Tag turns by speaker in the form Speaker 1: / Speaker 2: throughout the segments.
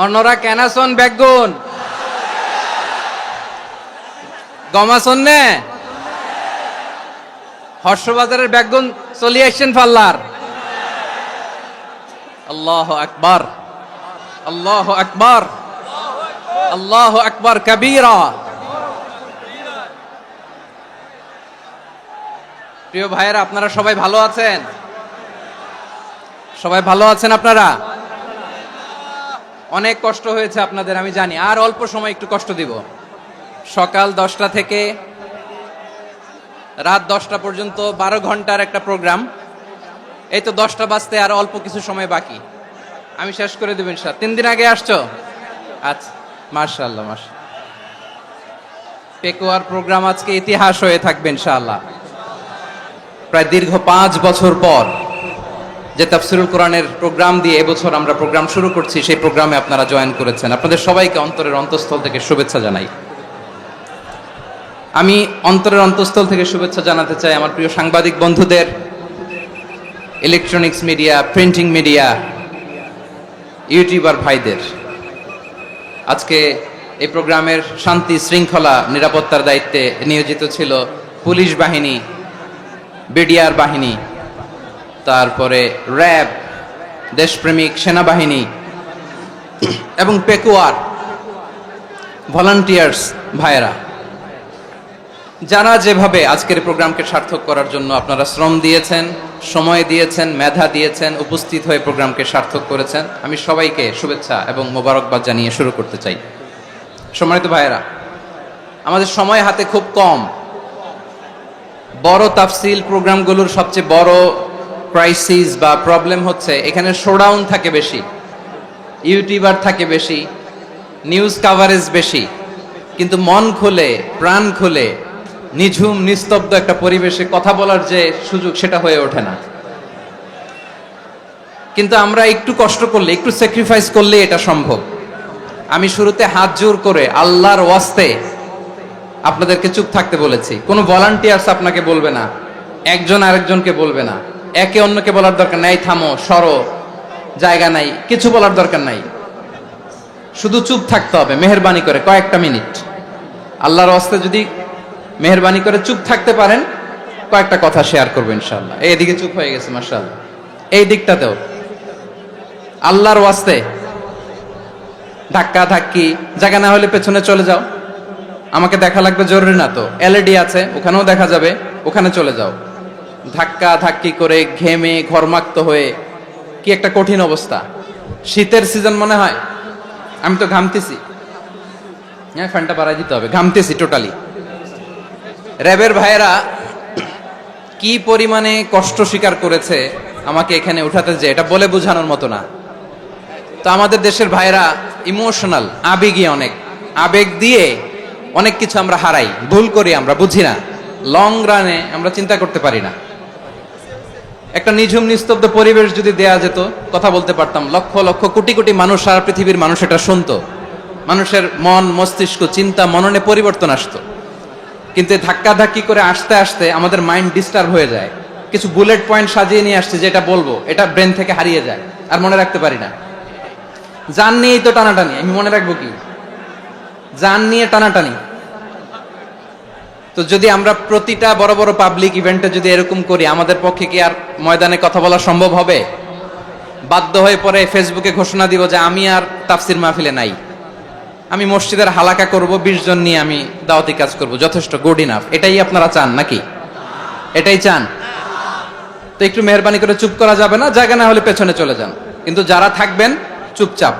Speaker 1: অন্যরা কেনাসন বেগুন গমাসন নে হর্ষবাজারের বেগুন চলি আসছেন ফাল্লার। আল্লাহ আকবার, আল্লাহ আকবার, আল্লাহ আকবার কবীরা। প্রিয় ভাইয়েরা, আপনারা সবাই ভালো আছেন? সবাই ভালো আছেন আপনারা? অনেক কষ্ট হয়েছে আপনাদের আমি জানি, আর অল্প সময় একটু কষ্ট দিব। সকাল 10টা থেকে রাত 10টা পর্যন্ত 12 ঘন্টার একটা প্রোগ্রাম। এই তো 10টা বাজতে আর অল্প কিছু সময় বাকি, আমি শেষ করে দেব ইনশাআল্লাহ। 3 দিন আগে আসছো? আচ্ছা, মাশাআল্লাহ মাশাআল্লাহ। পেকুয়ার প্রোগ্রাম আজকে ইতিহাস হয়ে থাকবে ইনশাআল্লাহ। প্রায় দীর্ঘ 5 বছর পর যে তাফসিরুল কোরআনের প্রোগ্রাম দিয়ে এবছর আমরা প্রোগ্রাম শুরু করছি, সেই প্রোগ্রামে আপনারা জয়েন করেছেন। আপনাদের সবাইকে অন্তরের অন্তঃস্থল থেকে শুভেচ্ছা জানাই। আমি অন্তরের অন্তঃস্থল থেকে শুভেচ্ছা জানাতে চাই আমার প্রিয় সাংবাদিক বন্ধুদের, electronics media, printing media, YouTuber ভাইদের। আজকে এই প্রোগ্রামের শান্তি শৃঙ্খলা নিরাপত্তার দায়িত্বে নিয়োজিত ছিল পুলিশ বাহিনী, বিডিআর বাহিনী, তারপরে র্যাব, দেশপ্রেমিক সেনাবাহিনী এবং পেকুয়ার ভলান্টিয়ার্স ভাইয়েরা, যারা যেভাবে আজকের প্রোগ্রামকে সার্থক করার জন্য আপনারা শ্রম দিয়েছেন, সময় দিয়েছেন, মেধা দিয়েছেন, উপস্থিত হয়ে প্রোগ্রামকে সার্থক করেছেন, আমি সবাইকে শুভেচ্ছা এবং মোবারকবাদ জানিয়ে শুরু করতে চাই। সম্মানিত ভাইয়েরা, আমাদের সময় হাতে খুব কম। বড় তাফসিল প্রোগ্রামগুলোর সবচেয়ে বড় ক্রাইসিস বা প্রবলেম হচ্ছে এখানে শোডাউন থাকে বেশি, ইউটিউবার থাকে বেশি, নিউজ কাভারেজ বেশি, কিন্তু মন খুলে প্রাণ খুলে নিঝুম নিস্তব্ধ একটা পরিবেশে কথা বলার যে সুযোগ, সেটা হয়ে ওঠে না। কিন্তু আমরা একটু কষ্ট করলে, একটু স্যাক্রিফাইস করলে এটা সম্ভব। আমি শুরুতে হাত জোর করে আল্লাহর ওয়াস্তে আপনাদেরকে চুপ থাকতে বলেছি। কোনো ভলান্টিয়ার্স আপনাকে বলবে না, একজন আরেকজনকে বলবে না, একে অন্যকে বলার দরকার নাই, থামো, সরো, জায়গা নাই, কিছু বলার দরকার নাই। শুধু চুপ থাকতে হবে মেহেরবানি করে কয়েকটা মিনিট। আল্লাহর ওয়াস্তে যদি মেহেরবানি করে চুপ থাকতে পারেন, কয়েকটা কথা শেয়ার করবো ইনশাআল্লাহ। এইদিকে চুপ হয়ে গেছে মাশাআল্লাহ, এই দিকটাতেও আল্লাহর ওয়াস্তে ধাক্কা ধাক্কি জায়গা না হলে পেছনে চলে যাও। আমাকে দেখা লাগবে জরুরি না তো, এলইডি আছে, ওখানেও দেখা যাবে, ওখানে চলে যাও। ধাক্কা ধাক্কি করে ঘেমে ঘরমাক্ত হয়ে কি একটা কঠিন অবস্থা। শীতের সিজন মনে হয়, আমি তো ঘামতেছি। হ্যাঁ, ফ্যানটা বাড়াই দিতে হবে, ঘামতেছি টোটালি। র্যাবের ভাইয়েরা কি পরিমাণে কষ্ট স্বীকার করেছে আমাকে এখানে উঠাতে, যে এটা বলে বোঝানোর মতো না। তো আমাদের দেশের ভাইয়েরা ইমোশনাল, আবেগী, অনেক আবেগ দিয়ে অনেক কিছু আমরা হারাই, ভুল করি, আমরা বুঝি না, লং রানে আমরা চিন্তা করতে পারি না। একটা নিঝুম নিস্তব্ধ পরিবেশ যদি দেয়া যেত, কথা বলতে পারতাম, লক্ষ লক্ষ কোটি কোটি মানুষ, সারা পৃথিবীর মানুষ এটা শুনতো, মানুষের মন মস্তিষ্ক চিন্তা মননে পরিবর্তন আসতো। কিন্তু ধাক্কা ধাক্কি করে আসতে আসতে আমাদের মাইন্ড ডিস্টার্ব হয়ে যায়। কিছু বুলেট পয়েন্ট সাজিয়ে নিয়ে আসছে, যেটা বলবো এটা ব্রেন থেকে হারিয়ে যায়, আর মনে রাখতে পারি না। জান নিয়েই তো টানাটানি, আমি মনে রাখবো কি? জান নিয়ে টানাটানি। তো যদি আমরা প্রতিটা বড় বড় পাবলিক ইভেন্টে যদি এরকম করি, আমাদের পক্ষে কি আর ময়দানে কথা বলা সম্ভব হবে? বাধ্য হয়ে পরে ফেসবুকে ঘোষণা দিব যে আমি আর তাফসির মাহফিলে নাই, আমি মসজিদের হালাকা করব, 20 জন নিয়ে আমি দাওয়াতি কাজ করব, যথেষ্ট, গুড ইনাফ। এটাই আপনারা চান নাকি? এটাই চান? তো একটু মেহরবানি করে চুপ করা যাবে না? জায়গা না হলে পেছনে চলে যান, কিন্তু যারা থাকবেন চুপচাপ,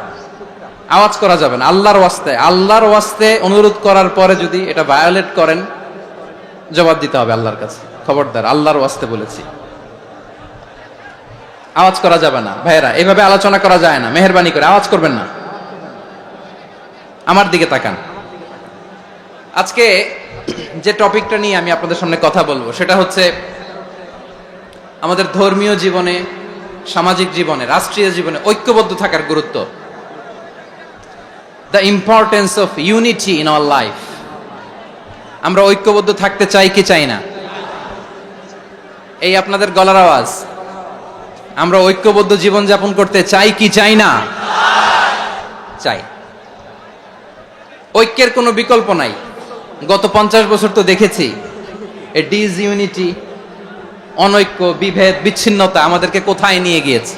Speaker 1: আওয়াজ করা যাবে না। আল্লাহর ওয়াস্তে, আল্লাহর ওয়াস্তে অনুরোধ করার পরে যদি এটা ভায়োলেট করেন, জবাব দিতে হবে আল্লাহর কাছে। খবরদার, আল্লাহর ওয়াস্তে বলেছি, আওয়াজ করা যাবে না। ভাইয়েরা, এইভাবে আলোচনা করা যায় না, মেহরবানি করে আওয়াজ করবেন না। আমার দিকে তাকান। আজকে যে টপিকটা নিয়ে আমি আপনাদের সামনে কথা বলবো, সেটা হচ্ছে আমাদের ধর্মীয় জীবনে, সামাজিক জীবনে, রাষ্ট্রীয় জীবনে ঐক্যবদ্ধ থাকার গুরুত্ব। The importance of unity in our life. আমরা ঐক্যবদ্ধ থাকতে চাই কি চাই না? এই আপনাদের গলার আওয়াজ। আমরা ঐক্যবদ্ধ জীবন যাপন করতে চাই কি চাই না? চাই। ঐক্যের কোনো বিকল্প নাই। গত 50 বছর তো দেখেছি এই ডিসইউনিটি, অনৈক্য, বিভেদ, বিচ্ছিন্নতা আমাদেরকে কোথায় নিয়ে গিয়েছে।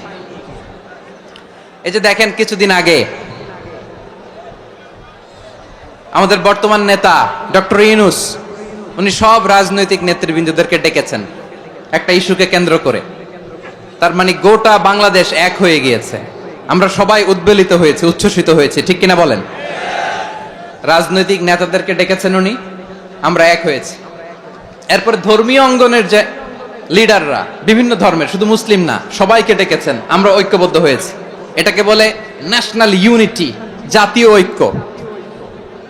Speaker 1: এই যে দেখেন কিছুদিন আগে আমাদের বর্তমান নেতা ডক্টর ইউনূস, উনি সব রাজনৈতিক নেতৃবৃন্দদেরকে ডেকেছেন একটা ইস্যুকে কেন্দ্র করে। তার মানে গোটা বাংলাদেশ এক হয়ে গিয়েছে। আমরা সবাই উদ্বেলিত হয়েছে, উচ্ছ্বসিত হয়েছে, ঠিক কিনা বলেন? রাজনৈতিক নেতাদেরকে ডেকেছেন উনি, আমরা এক হয়েছি। এরপর ধর্মীয় অঙ্গনের যে লিডাররা, বিভিন্ন ধর্মের, শুধু মুসলিম না, সবাইকে ডেকেছেন, আমরা ঐক্যবদ্ধ হয়েছি। এটাকে বলে ন্যাশনাল ইউনিটি, জাতীয় ঐক্য।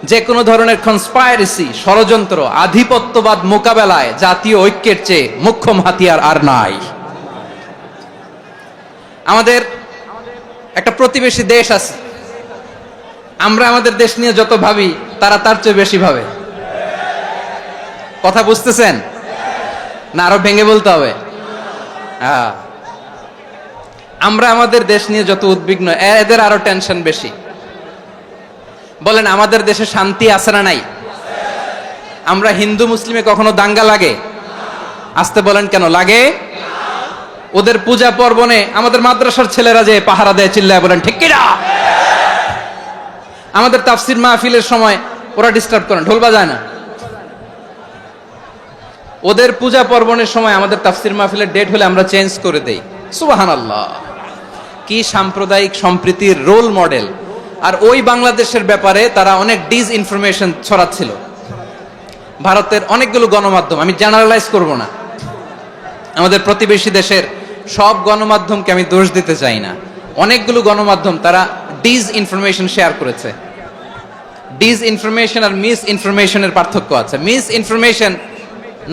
Speaker 1: যে কোনো ধরনের কনস্পাইরেসি, ষড়যন্ত্র, আধিপত্যবাদ মোকাবেলায় জাতীয় ঐক্যের চেয়ে মোক্ষম হাতিয়ার আর নাই। আমাদের একটা প্রতিবেশী দেশ আছে, আমরা আমাদের দেশ নিয়ে যত ভাবি তারা তার চেয়ে বেশি ভাবে। কথা বুঝতেছেন না? আরো ভেঙে বলতে হবে। আমরা আমাদের দেশ নিয়ে যত উদ্বিগ্ন, এদের আরো টেনশন বেশি। বলেন আমাদের দেশে শান্তি আছে না নাই? আমরা হিন্দু মুসলিমে কখনো দাঙ্গা লাগে? আসতে বলেন কেন লাগে? ওদের পূজা পার্বণে আমাদের মাদ্রাসার ছেলেরা যে পাহারা দেয়, চিল্লায় বলেন ঠিক কিনা? আমাদের তাফসির মাহফিলের সময় ওরা ডিস্টার্ব করেন, ঢোল বাজায় না। ওদের পূজা পার্বণের সময় আমাদের তাফসির মাহফিলের ডেট হলে আমরা চেঞ্জ করে দেই। সুবহানাল্লাহ, কি সাম্প্রদায়িক সম্প্রীতির রোল মডেল। আর ওই বাংলাদেশের ব্যাপারে তারা অনেক ডিসইনফরমেশন ছড়াচ্ছিল। ভারতের অনেকগুলো গণমাধ্যম, আমি জেনারেলাইজ করব না, আমাদের প্রতিবেশী দেশের সব গণমাধ্যমকে আমি দোষ দিতে চাই না, অনেকগুলো গণমাধ্যম তারা ডিসইনফরমেশন শেয়ার করেছে। ডিসইনফরমেশন আর মিস ইনফরমেশনের পার্থক্য আছে। মিস ইনফরমেশন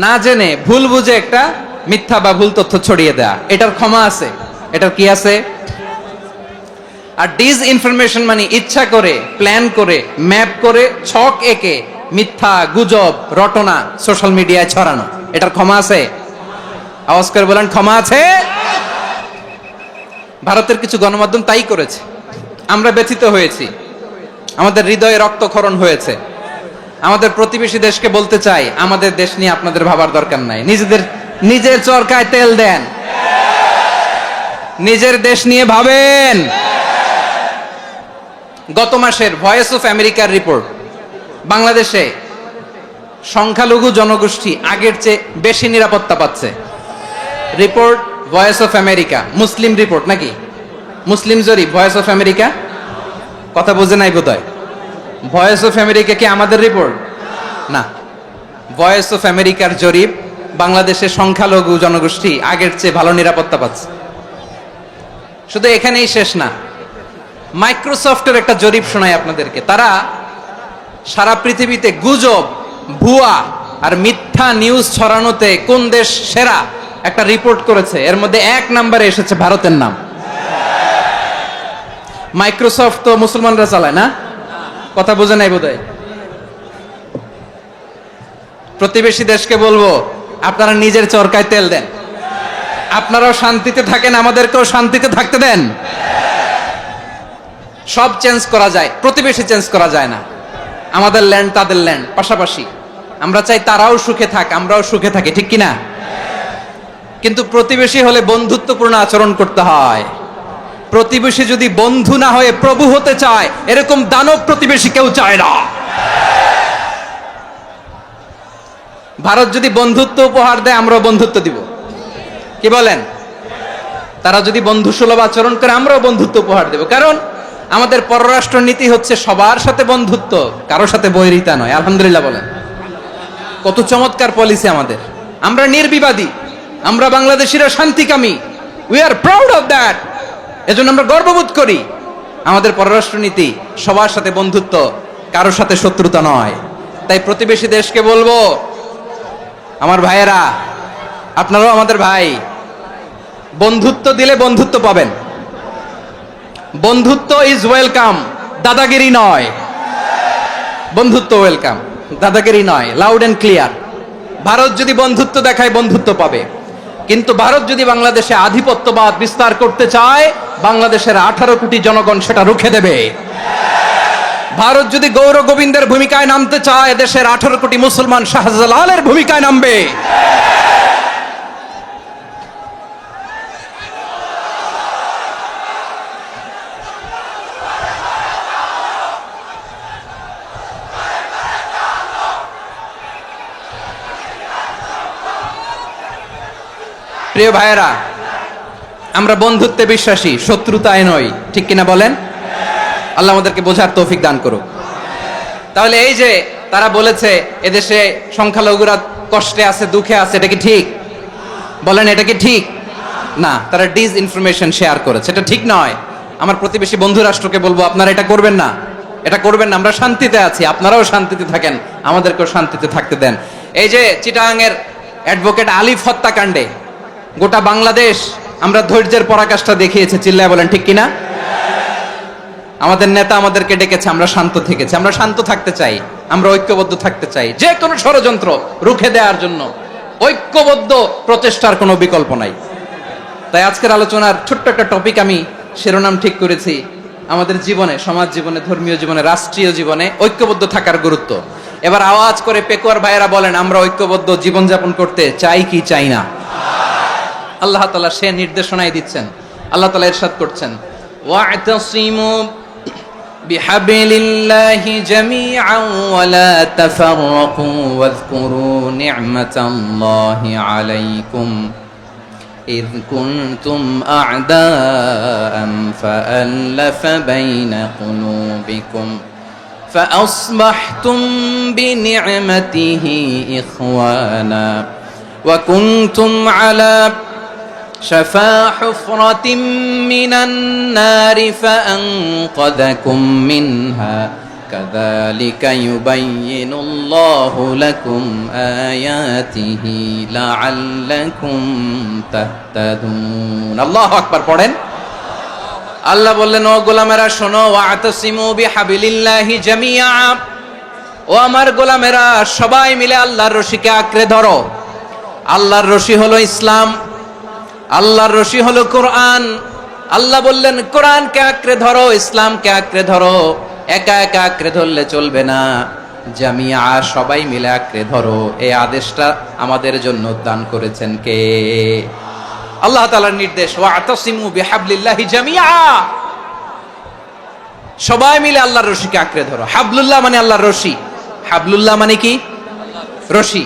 Speaker 1: না জেনে ভুল বুঝে একটা মিথ্যা বা ভুল তথ্য ছড়িয়ে দেয়া, এটার ক্ষমা আছে, এটার কি আছে? আর ডিসইনফরমেশন মানে ইচ্ছা করে, প্ল্যান করে, ম্যাপ করে, ছক এঁকে মিথ্যা, গুজব, রটনা সোশ্যাল মিডিয়ায় ছড়ানো, এটার ক্ষমা আছে? আওয়াজ করে বলেন ক্ষমা আছে? ভারতের কিছু গণমাধ্যম তাই করেছে। আমরা ব্যথিত হয়েছি, আমাদের হৃদয়ে রক্তক্ষরণ হয়েছে। আমাদের প্রতিবেশী দেশকে বলতে চাই, আমাদের দেশ নিয়ে আপনাদের ভাবার দরকার নাই। নিজের চরকায় তেল দেন, নিজের দেশ নিয়ে ভাবেন। গত মাসের ভয়েস অফ আমেরিকার রিপোর্ট, বাংলাদেশে সংখ্যালঘু জনগোষ্ঠী আগের চেয়ে বেশি নিরাপত্তা পাচ্ছে। Report voice of America, Muslim report নাকি? মুসলিম জরিপ, ভয়েস অফ আমেরিকা। কথা বুঝে নাই বোধহয়। ভয়েস অফ আমেরিকা কি আমাদের রিপোর্ট? না, ভয়েস অফ আমেরিকার জরিপ, বাংলাদেশের সংখ্যালঘু জনগোষ্ঠী আগের চেয়ে ভালো নিরাপত্তা পাচ্ছে। শুধু এখানেই শেষ না, মাইক্রোসফটের একটা জরিপ শোনায় আপনাদেরকে। তারা সারা পৃথিবীতে গুজব, ভুয়া আর মিথ্যা নিউজ ছড়ানোতে কোন দেশ সেরা একটা রিপোর্ট করেছে। এর মধ্যে 1 নম্বরে এসেছে ভারতের নাম। মাইক্রোসফট তো মুসলমানরা চালায় না? কথা বোঝে নাই বোধহয়। প্রতিবেশী দেশকে বলবো, আপনারা নিজের চরকায় তেল দেন, আপনারাও শান্তিতে থাকেন, আমাদেরকেও শান্তিতে থাকতে দেন। সব চেঞ্জ করা যায়, প্রতিবেশী চেঞ্জ করা যায় না। আমাদের ল্যান্ড তাদের ল্যান্ড, পাশাপাশি। আমরা চাই তারাও সুখে থাক, আমরাও সুখে থাকি, ঠিক কিনা? কিন্তু প্রতিবেশী হলে বন্ধুত্বপূর্ণ আচরণ করতে হয়। প্রতিবেশী যদি বন্ধু না হয়ে প্রভু হতে চায়, এরকম দানব প্রতিবেশী কেউ চায় না। ভারত যদি বন্ধুত্ব উপহার দেয়, আমরাও বন্ধুত্ব দিব, কি বলেন? তারা যদি বন্ধুসুলভ আচরণ করে, আমরাও বন্ধুত্ব উপহার দেব। কারণ আমাদের পররাষ্ট্র নীতি হচ্ছে সবার সাথে বন্ধুত্ব, কারো সাথে বৈরিতা নয়। আলহামদুলিল্লাহ বলেন, কত চমৎকার পলিসি আমাদের। আমরা নির্বিবাদী, আমরা বাংলাদেশিরা শান্তিকামী। We are proud of that. এজন্য আমরা গর্ববোধ করি। আমাদের পররাষ্ট্র নীতি সবার সাথে বন্ধুত্ব, কারোর সাথে শত্রুতা নয়। তাই প্রতিবেশী দেশকে বলবো, আমার ভাইয়েরা, আপনারাও আমাদের ভাই। বন্ধুত্ব দিলে বন্ধুত্ব পাবেন। বন্ধুত্ব ইজ ওয়েলকাম, দাদাগিরি নয়। বন্ধুত্ব ওয়েলকাম, দাদাগিরি নয়। Loud and clear. ভারত যদি বন্ধুত্ব দেখায়, বন্ধুত্ব পাবে। কিন্তু ভারত যদি বাংলাদেশে আধিপত্যবাদ বিস্তার করতে চায়, বাংলাদেশের 18 কোটি জনগণ সেটা রুখে দেবে। ভারত যদি গৌর গোবিন্দের ভূমিকায় নামতে চায়, দেশের 18 কোটি মুসলমান শাহজালালের ভূমিকায় নামবে। প্রিয় ভাইয়েরা, আমরা বন্ধুত্বে বিশ্বাসী, শত্রুতায় নই, ঠিক কিনা বলেন? আল্লাহ আমাদেরকে বোঝার তৌফিক দান করুক। তাহলে এই যে তারা বলেছে এদেশে সংখ্যালঘুরা কষ্টে আছে, দুঃখে আছে, এটা কি ঠিক? বলেন, এটা কি ঠিক? না, তারা ডিস ইনফরমেশন শেয়ার করেছে, এটা ঠিক নয়। আমার প্রতিবেশী বন্ধু রাষ্ট্রকে বলবো, আপনারা এটা করবেন না, এটা করবেন না। আমরা শান্তিতে আছি, আপনারাও শান্তিতে থাকেন, আমাদেরকেও শান্তিতে থাকতে দেন। এই যে চিটাগাংয়ের অ্যাডভোকেট আলিফ হত্যাকাণ্ডে গোটা বাংলাদেশ আমরা ধৈর্যের পরাকাষ্ঠা দেখিয়েছে, চিল্লায় বলেন ঠিক কিনা? আমাদের নেতা আমাদেরকে ডেকেছে, আমরা শান্ত থেকেছি। আমরা শান্ত থাকতে চাই, আমরা ঐক্যবদ্ধ থাকতে চাই। যে কোনো ষড়যন্ত্র রুখে দেওয়ার জন্য ঐক্যবদ্ধ প্রচেষ্টার কোনো বিকল্প নাই। তাই আজকের আলোচনার ছোট্ট একটা টপিক আমি শিরোনাম ঠিক করেছি, আমাদের জীবনে, সমাজ জীবনে, ধর্মীয় জীবনে, রাষ্ট্রীয় জীবনে ঐক্যবদ্ধ থাকার গুরুত্ব। এবার আওয়াজ করে পেকুয়ার ভাইয়েরা বলেন, আমরা ঐক্যবদ্ধ জীবনযাপন করতে চাই কি চাই না? আল্লাহ তাআলা সে নির্দেশনাই দিচ্ছেন। আল্লাহ তাআলা ইরশাদ করছেন, ওয়া'তাসিমু বিহাবলিল্লাহি জামিআন ওয়া লা তাফাররাকু ওয়াযকুরু নি'মাতাল্লাহি আলাইকুম إذ كنتم أعداء فألف بين قلوبكم فأصبحتم بنعمته إخوانا وكنتم على شفا حفرة من النار فأنقذكم منها كذلك يبين الله لكم آياته لعلكم تهتدون الله أكبر পড়েন। আল্লাহ বললেন, ও গোলামেরা শোনো, ওয়া'তাসিমু বিহাবলিল্লাহি জামিআ, ও আমার গোলামেরা সবাই মিলে আল্লাহর রশিকে আঁকড়ে ধরো। আল্লাহর রশি হলো ইসলাম, আল্লাহর রশি হলো কোরআন। আল্লাহ বললেন, কোরআনকে আঁকড়ে ধরো, ইসলামকে আঁকড়ে ধরো। একা একা আঁকড়ে ধরলে চলবে না, জামিয়া, সবাই মিলে আঁকড়ে ধরো। এই আদেশটা আমাদের জন্য দান করেছেন কে? আল্লাহ তাআলার নির্দেশ, ওয়া'তাসিমু বিহাবলিল্লাহি জামিআ, সবাই মিলে আল্লাহর রশিকে আঁকড়ে ধরো। হাবলুল্লাহ মানে আল্লাহর রশি, হাবলুল্লাহ মানে কি? রশি।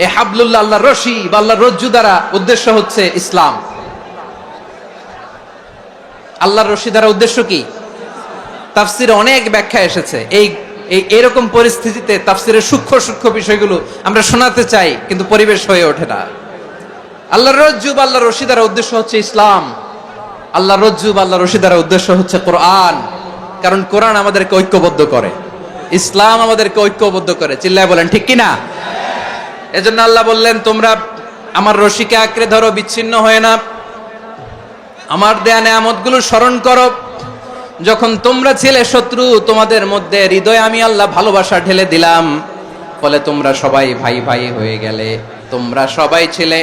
Speaker 1: এই হাবলুল্লাহ আল্লাহর রশি বা আল্লাহর রজ্জু দ্বারা উদ্দেশ্য হচ্ছে ইসলাম। আল্লাহর রশি দ্বারা উদ্দেশ্য কি? তাফসিরে অনেক ব্যাখ্যা এসেছে। এরকম পরিস্থিতিতে তাফসিরের সূক্ষ্ম সূক্ষ্ম বিষয়গুলো আমরা শোনাতে চাই, কিন্তু পরিবেশ হয়ে ওঠে না। আল্লাহর রজ্জু বা আল্লাহর রশি দ্বারা উদ্দেশ্য হচ্ছে ইসলাম। আল্লাহর রজ্জু বা আল্লাহর রশি দ্বারা উদ্দেশ্য হচ্ছে কোরআন, কারণ কোরআন আমাদেরকে ঐক্যবদ্ধ করে, ইসলাম আমাদেরকে ঐক্যবদ্ধ করে। চিল্লায় বলেন ঠিক কিনা? এজন্য আল্লাহ বললেন, তোমরা আমার রশিকে আঁকড়ে ধরো, বিচ্ছিন্ন হয়ে না। আমার দেয়া নেয়ামতগুলো স্মরণ করো। যখন তোমরা ছিলে শত্রু, তোমাদের মধ্যে হৃদয়ে আমি আল্লাহ ভালোবাসা ঢেলে দিলাম, ফলে তোমরা সবাই ভাই ভাই হয়ে গেলে। তোমরা সবাই ছিলে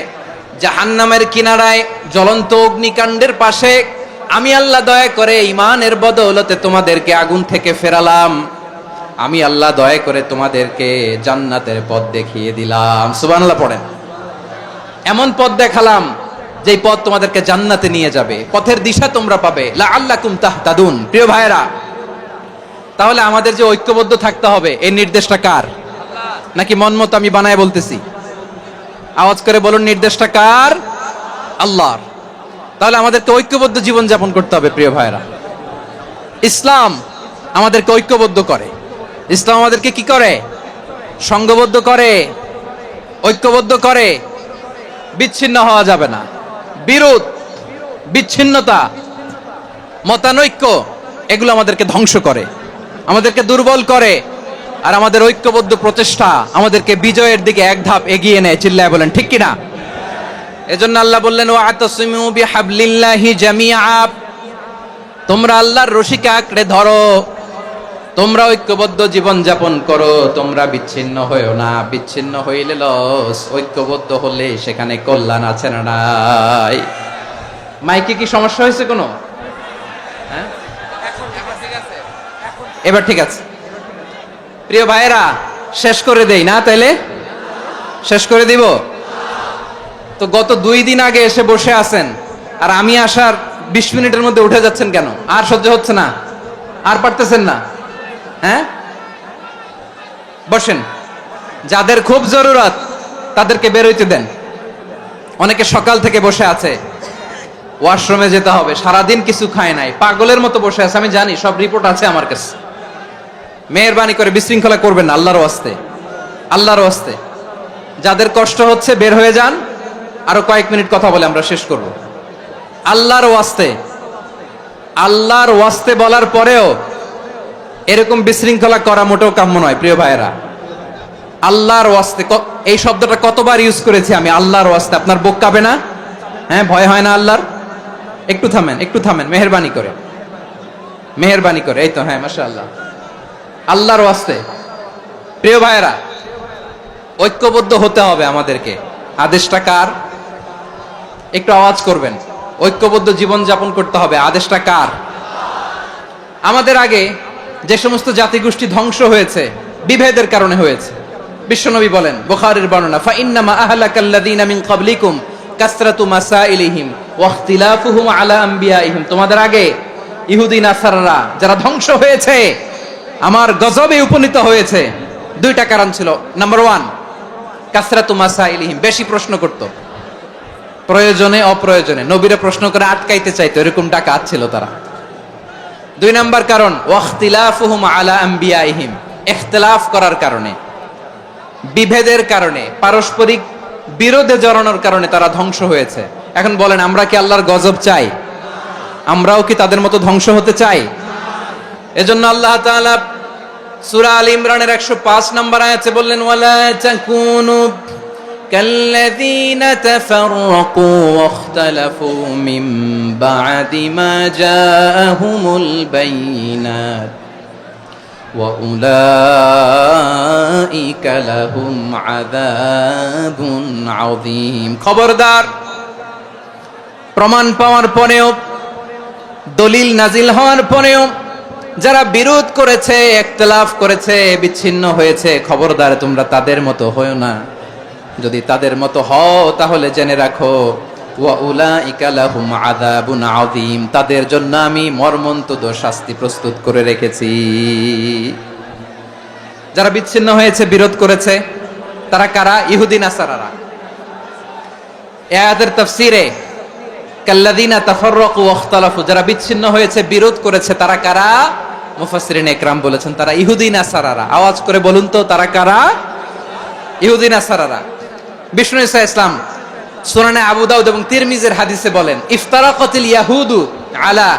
Speaker 1: জাহান্নামের কিনারায়, জ্বলন্ত অগ্নিকাণ্ডের পাশে। আমি আল্লাহ দয়া করে ঈমানের বদৌলতে তোমাদেরকে আগুন থেকে ফেরালাম। আমি আল্লাহ দয়া করে তোমাদেরকে জান্নাতের পথ দেখিয়ে দিলাম। সুবহানাল্লাহ পড়েন। এমন পথ দেখালাম যেই পথ তোমাদেরকে জান্নাতে নিয়ে যাবে, পথের দিশা তোমরা পাবে। লাআল্লাকুম তাহতাদুন। প্রিয় ভাইরা, তাহলে আমাদের যে ঐক্যবদ্ধ থাকতে হবে, এই নির্দেশটা কার? নাকি মন মতো আমি বানায় বলতেছি? আওয়াজ করে বলুন, নির্দেশটা কার? আল্লাহর। তাহলে আমাদেরকে ঐক্যবদ্ধ জীবন যাপন করতে হবে। প্রিয় ভাইরা, ইসলাম আমাদেরকে ঐক্যবদ্ধ করে। ইসলাম আমাদেরকে কি করে? সংঘবদ্ধ করে, ঐক্যবদ্ধ করে। বিচ্ছিন্ন হওয়া যাবে না। বিরোধ, বিচ্ছিন্নতা, মতানৈক্য, এগুলো আমাদেরকে ধ্বংস করে, আমাদেরকে দুর্বল করে। আর আমাদের ঐক্যবদ্ধ প্রচেষ্টা আমাদেরকে বিজয়ের দিকে এক ধাপ এগিয়ে নেয়। চিল্লায় বলেন ঠিক কিনা? এজন্য আল্লাহ বললেন, ওয়া'তাসিমু বিহাবলিল্লাহি জামিআ, তোমরা আল্লাহর রশিকে আঁকড়ে ধরো, তোমরা ঐক্যবদ্ধ জীবন যাপন করো, তোমরা বিচ্ছিন্ন হয়েও না। বিচ্ছিন্ন হইলে লস, ঐক্যবদ্ধ হলে সেখানে কল্যাণ আছে না নাই? মাইকে কি সমস্যা হয়েছে কোনো? হ্যাঁ, এবার ঠিক আছে। প্রিয় ভাইয়েরা, শেষ করে দেই না? তাইলে শেষ করে দিব তো। গত 2 দিন আগে এসে বসে আছেন, আর আমি আসার 20 মিনিটের মধ্যে উঠে যাচ্ছেন কেন? আর সহ্য হচ্ছে না? আর পারতেছেন না? হ্যাঁ, বসেন। যাদের খুব জরুরত তাদেরকে বের হইতে দেন। অনেকে সকাল থেকে বসে আছে, ওয়াশরুমে যেতে হবে, সারাদিন কিছু খায় নাই, পাগলের মতো বসে আছে। আমি জানি, সব রিপোর্ট আছে আমার কাছে। মেহেরবানি করে বিশৃঙ্খলা করবেন না, আল্লাহর ওয়াস্তে, আল্লাহর ওয়াস্তে। যাদের কষ্ট হচ্ছে বের হয়ে যান। আরো কয়েক মিনিট কথা বলে আমরা শেষ করব। আল্লাহর ওয়াস্তে, আল্লাহর ওয়াস্তে বলার পরেও এরকম বিশৃঙ্খলা করা মোটেও কাম্য নয় প্রিয় ভাইয়েরা। আল্লাহর ওয়াস্তে, এই শব্দটা কতবার ইউজ করেছি আমি, আল্লাহর ওয়াস্তে। আপনার বুক কাঁপে না? হ্যাঁ, ভয় হয় না আল্লাহর? একটু থামেন, একটু থামেন, মেহেরবানি করে, মেহেরবানি করে। এই তো, হ্যাঁ, মাশাআল্লাহ। আল্লাহর ওয়াস্তে প্রিয় ভাইয়েরা, ঐক্যবদ্ধ হতে হবে আমাদেরকে। আদেশটা কার? একটু আওয়াজ করবেন। ঐক্যবদ্ধ জীবন যাপন করতে হবে। আদেশটা কার? আমাদের আগে যে সমস্ত জাতিগোষ্ঠী ধ্বংস হয়েছে বিভেদের কারণে হয়েছে। বিশ্বনবী বলেন, বুখারীর বর্ণনা, ফা ইন্নামা আহলাকাল্লাযীনা মিন ক্বাবলিকুম কাসরাতু মাসাইলিহিম ওয়া ইখতিলাফুহুম আলা আম্বিয়াইহিম। তোমাদের আগে ইহুদি নাসারারা যারা ধ্বংস হয়েছে, আমার গজবে উপনীত হয়েছে, 2টা কারণ ছিল। নাম্বার 1, কাসরাতু মাসাইলিহিম, বেশি প্রশ্ন করত, প্রয়োজনে অপ্রয়োজনে নবীরা প্রশ্ন করে আটকাইতে চাইতো, এরকম ডাকাত ছিল তারা। 2 নাম্বার কারণ, ওয়াখতিলাফুহুম আলা আম্বিয়াইহিম, ইখতিলাফ করার কারণে, বিভেদের কারণে, পারস্পরিক বিরোধে জড়ানোর কারণে তারা ধ্বংস হয়েছে। এখন বলেন, আমরা কি আল্লাহর গজব চাই? আমরাও কি তাদের মতো ধ্বংস হতে চাই? এজন্য আল্লাহ তাআলা সূরা আল ইমরানের 105 নম্বর আয়াতে বললেন, ওয়ালা তাকুনু কাল্লাযীনা তাফাররাকু ওয়াখতালাফু মিন বা'দি মা জাআহুমুল বাইয়িনাত ওয়া উলাইকা লাহুম আযাবুন আযীম। খবরদার, প্রমাণ পাওয়ার পরেও, দলিল নাজিল হওয়ার পরেও যারা বিরোধ করেছে, ইখতিলাফ করেছে, বিচ্ছিন্ন হয়েছে, খবরদার তোমরা তাদের মতো হয়ো না। যদি তাদের মতো হও তাহলে জেনে রাখো, ওয়া উলাইকা লাহুম আযাবুন আযীম, তাদের জন্য আমি মর্মন্তুদ শাস্তি প্রস্তুত করে রেখেছি। যারা বিচ্ছিন্ন হয়েছে, বিরোধ করেছে, তারা কারা? ইহুদি নাসারারা। এই আয়াতের তাফসীরে কাল্লাযীনা তাফাররাকু ওয়াখতালাফু, যারা বিচ্ছিন্ন হয়েছে, বিরোধ করেছে, তারা কারা? মুফাসসিরিন ইকরাম বলেছেন তারা ইহুদি নাসারারা। আওয়াজ করে বলুন তো, তারা কারা? ইহুদি নাসারারা। বিষ্ণু ঈসা ইসলাম সুনানে আবু দাউদ এবং তিরমিজির হাদিসে বলেন, ইফতারাকাতিল ইয়াহুদু আলা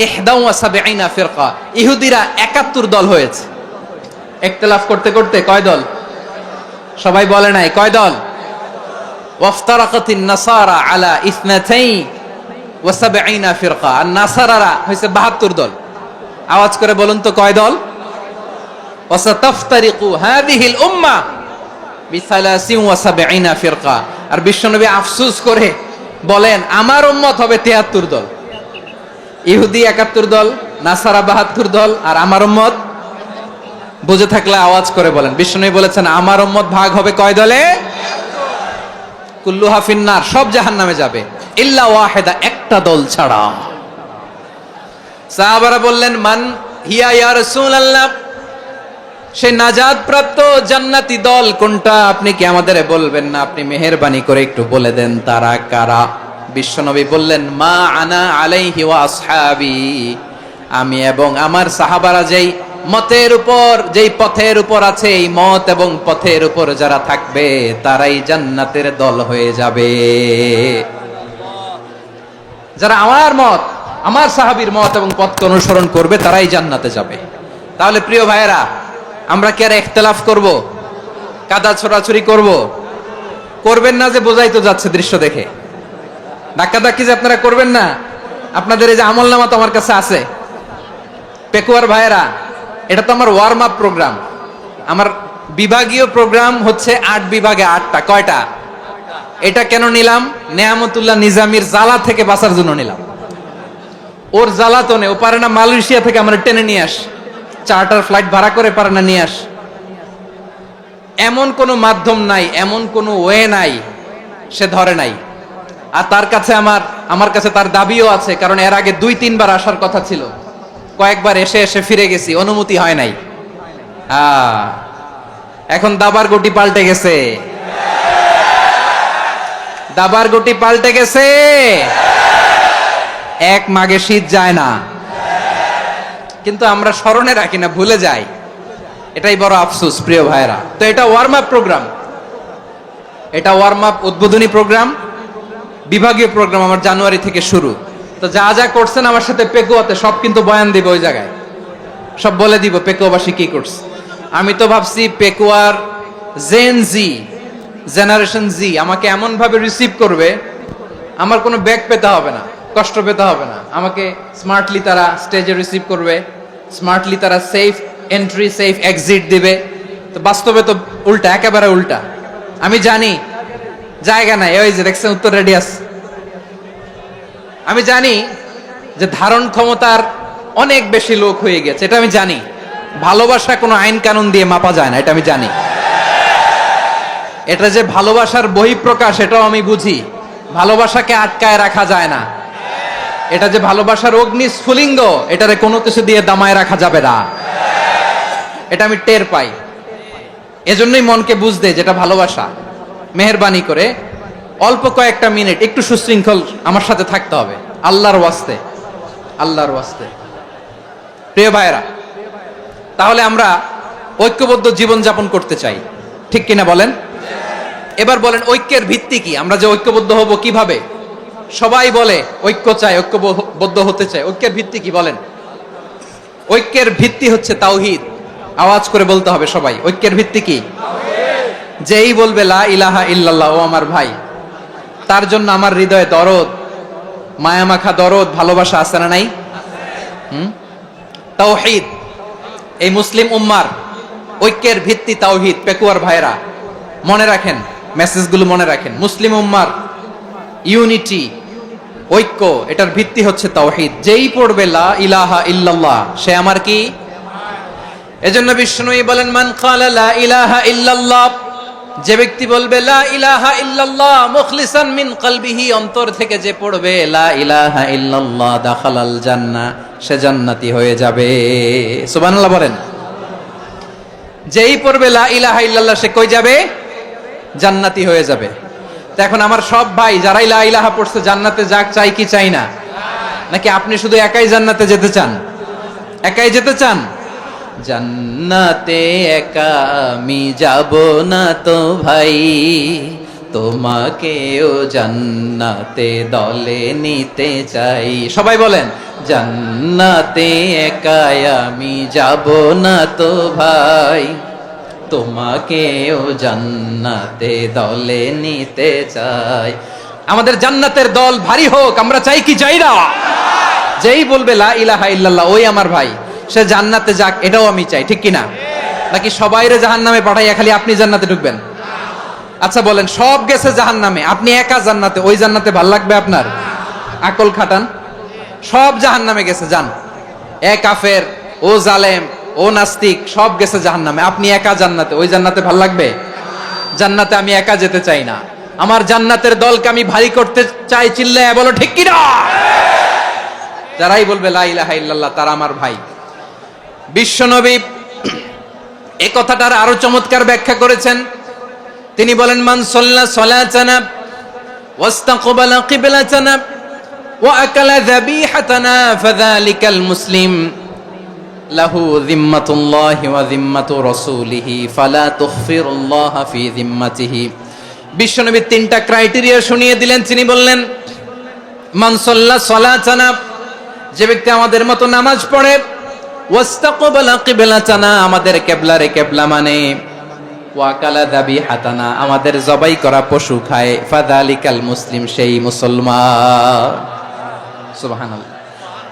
Speaker 1: 71 ফিরকা, ইহুদিরা 71 দল হয়েছে। ইখতিলাফ করতে করতে কয় দল? সবাই বলে নাই, কয় দল? ওয়াফতারাকাতিন নাসারা আলা 72 ফিরকা, আর নাসারারা হয়েছে 72 দল। আওয়াজ করে বলুন তো, কয় দল? ওয়াসাতাফতারিকু হাযিহিল উম্মাহ বি73 ফিরকা। আর বিশ্বনবী আফসোস করে বলেন, আমার উম্মত হবে 73 দল। ইহুদি 71 দল, নাসারা 72 দল, আর আমার উম্মত, বুঝে থাকলে আওয়াজ করে বলেন। বিশ্বনবী বলেছেন, আমার উম্মত ভাগ হবে কয় দলে? কুল্লুহা ফিন্নার, সব জাহান্নামে যাবে, ইল্লা ওয়াহিদা, একটা দল ছাড়া। সাহাবারা বললেন, মান হিয়া ইয়া রাসূলুল্লাহ, সেই নাজাত প্রাপ্ত জান্নাতি দল কোনটা? আপনি কি আমাদের বলবেন না? আপনি মেহেরবানি করে একটু বলে দেন তারা কারা। বিশ্বনবী বললেন, মা আনা আলাইহি ওয়া আসহাবি, আমি এবং আমার সাহাবারা যেই মতের উপর, যেই পথের উপর আছে, এই মত এবং পথের উপর যারা থাকবে তারাই জান্নাতের দল হয়ে যাবে। যারা আমার মত, আমার সাহাবীর মত এবং পথকে অনুসরণ করবে তারাই জান্নাতে যাবে। তাহলে প্রিয় ভাইয়েরা, আমরা কি আর ইখতিলাফ করব? কাদা ছোড়াছুরি করব? করবেন না যে বোঝাই তো যাচ্ছে দৃশ্য দেখে। ধাক্কাধাক্কি যে আপনারা করবেন না। আপনাদের এই যে আমলনামা তো আমার কাছে আছে। পেকুয়ার ভাইয়েরা, এটা তো আমার ওয়ার্ম আপ প্রোগ্রাম। আমার বিভাগীয় প্রোগ্রাম হচ্ছে 8 বিভাগে 8টা। কয়টা? এটা কেন নিলাম? নেয়ামতুল্লাহ নিজামীর জ্বালা থেকে বাঁচার জন্য নিলাম। ওর জ্বালাতনে ও পারে না মালয়েশিয়া থেকে আমরা টেনে নিয়ে আস, চার্টার ফ্লাইট ভাড়া করে পারে না নিয়ে আস, এমন কোনো মাধ্যম নাই, এমন কোনো ওয়ে নাই সে ধরে নাই। আর তার কাছে আমার কাছে তার দাবিও আছে, কারণ এর আগে 2-3 বার আসার কথা ছিল, কয়েকবার এসে এসে ফিরে গেছি, অনুমতি হয় নাই। এখন দাবার গুটি পাল্টে গেছে, দাবার গুটি পাল্টে গেছে। এক মাঘে শীত যায় না, কিন্তু আমরা স্মরণে রাখি না, ভুলে যাই। এটাই বড় আফসোস প্রিয় ভাইরা। তো এটা ওয়ার্ম আপ প্রোগ্রাম, এটা ওয়ার্ম আপ উদ্বোধনী প্রোগ্রাম, বিভাগীয় প্রোগ্রাম আমার জানুয়ারি থেকে শুরু। তো যা যা করছেন আমার সাথে পেকুয়াতে সব কিন্তু বয়ান দিব, ওই জায়গায় সব বলে দিব পেকুয়াবাসী কি করছে। আমি তো ভাবছি পেকুয়ার জেনারেশন জি আমাকে এমন ভাবে রিসিভ করবে, আমার কোনো ব্যাক পেতে হবে না, কষ্ট পেতে হবে না। আমাকে স্মার্টলি তারা স্টেজে রিসিভ করবে, স্মার্টলি তারা সেফ এন্ট্রি সেফ এক্সিট দিবে। তো বাস্তবে তো উল্টা, একেবারে উল্টা। আমি জানি জায়গা নাই, ওই যে দেখছেন উত্তর রেডি আছে। আমি জানি যে ধারণ ক্ষমতার অনেক বেশি লোক হয়ে গেছে, এটা আমি জানি। ভালোবাসা কোনো আইন কানুন দিয়ে মাপা যায় না, এটা আমি জানি। এটা যে ভালোবাসার বহিঃপ্রকাশ এটাও আমি বুঝি, ভালোবাসাকে আটকায় রাখা যায় না। এটা যে ভালোবাসার অগ্নি স্ফুলিঙ্গ, এটারে কোনো কিছু দিয়ে দামায় রাখা যাবে না, এটা আমি টের পাই। এজন্যই মনকে বুঝতে যেটা ভালোবাসা, মেহেরবানি করে অল্প কয়েকটা মিনিট একটু সুশৃঙ্খল আমার সাথে থাকতে হবে, আল্লাহর ওয়াস্তে, আল্লাহর ওয়াস্তে। প্রিয় ভাইরা, তাহলে আমরা ঐক্যবদ্ধ জীবন যাপন করতে চাই, ঠিক কিনা বলেন? এবার বলেন ঐক্যের ভিত্তি কি? আমরা যে ঐক্যবদ্ধ হব কিভাবে? সবাই বলে ঐক্য চাই, ঐক্যবদ্ধ হতে চাই। ঐক্যের ভিত্তি কি বলেন? ঐক্যের ভিত্তি হচ্ছে তাওহীদ। আওয়াজ করে বলতে হবে সবাই, ঐক্যের ভিত্তি কি? যেই বলবে লা ইলাহা ইল্লাল্লাহ, ও আমার ভাই, তার জন্য আমার হৃদয়ে দরদ, মায়ামাখা দরদ, ভালোবাসা আছে না নাই? তাওহীদ। এই মুসলিম উম্মার ঐক্যের ভিত্তি তাওহীদ। পেকুয়ার ভাইরা মনে রাখেন, মেসেজগুলো মনে রাখেন। মুসলিম উম্মার ইউনিটি, ঐক্য, এটার ভিত্তি হচ্ছে তাওহীদ। যেই পড়বে লা ইলাহা ইল্লাল্লাহ সে আমার কি? এজন্য বিষ্ণুই বলেন মান ক্বালা লা ইলাহা ইল্লাল্লাহ, যে ব্যক্তি বলবে লা ইলাহা ইল্লাল্লাহ মুখলিসান মিন কলবিহি, অন্তর থেকে যে পড়বে লা ইলাহা ইল্লাল্লাহ, দাখালাল জান্নাহ, সে জান্নাতি হয়ে যাবে। সুবহানাল্লাহ বলেন। যেই পড়বে লা ইলাহা ইল্লাল্লাহ সে কই যাবে? জান্নাতি হয়ে যাবে। তো এখন আমার সব ভাই যারাই লা ইলাহা পড়ছে জান্নাতে যাক, চাই কি চাই না? নাকি আপনি শুধু একাই জান্নাতে যেতে চান? একাই যেতে চান? জান্নাতে একা আমি যাব না তো ভাই, তোমাকেও জান্নাতে দলে নিতে চাই। সবাই বলেন জান্নাতে একা আমি যাব না তো ভাই, তোমাকেও জান্নাতে দলে নিতে চাই। আমাদের জান্নাতের দল ভারী হোক, আমরা চাই কি চাই না? যেই বলবে লা ইলাহা ইল্লাল্লাহ ওই আমার ভাই, সে জান্নাতে যাক, এটাও আমি চাই, ঠিক কিনা? নাকি সবাইরে জাহান্নামে পাঠাইয়া খালি আপনি জান্নাতে ঢুকবেন? আচ্ছা বলেন, সব গেছে জাহান্নামে, আপনি একা জান্নাতে, ওই জান্নাতে ভাল লাগবে আপনার? আকল খাটান। সব জাহান্নামে গেছে, যান। এ কাফের, ও জালেম, ও নাস্তিক, সব গেছে জাহান্নামে, আপনি একা জান্নাতে, ওই জান্নাতে ভাল লাগবে? জান্নাতে আমি একা যেতে চাই না, আমার জান্নাতের দলকে আমি ভারী করতে চাই। চিল্লায় বলো ঠিক কিনা? যারাই বলবে লা ইলাহা ইল্লাল্লাহ তারা আমার ভাই। বিশ্বনবী এই কথাটার আরো চমৎকার ব্যাখ্যা করেছেন। তিনি বলেন মান সাল্লা সালাতানা ওয়াস্তাকবালা কিবলাতানা ওয়া আকালা যাবিহাতানা ফাযালিকাল মুসলিম লাহু যিম্মাতুল্লাহি ওয়া যিম্মাতু রাসূলিহি ফালা তুখফিরুল্লাহ ফি যিম্মাতিহি। বিশ্বনবী তিনটা ক্রাইটেরিয়া শুনিয়ে দিলেন। তিনি বললেন মান সাল্লা সালাতানা, যে ব্যক্তি আমাদের মতো নামাজ পড়ে, ওয়াস্তাকবালা কিবলাতানা, আমাদের কিবলারে কিবলা মানে, ওয়াকালা যাবিহাতানা, আমাদের জবাই করা পশু খায়, ফাযালিকাল মুসলিম, সেই মুসলমান। সুবহানাল্লাহ।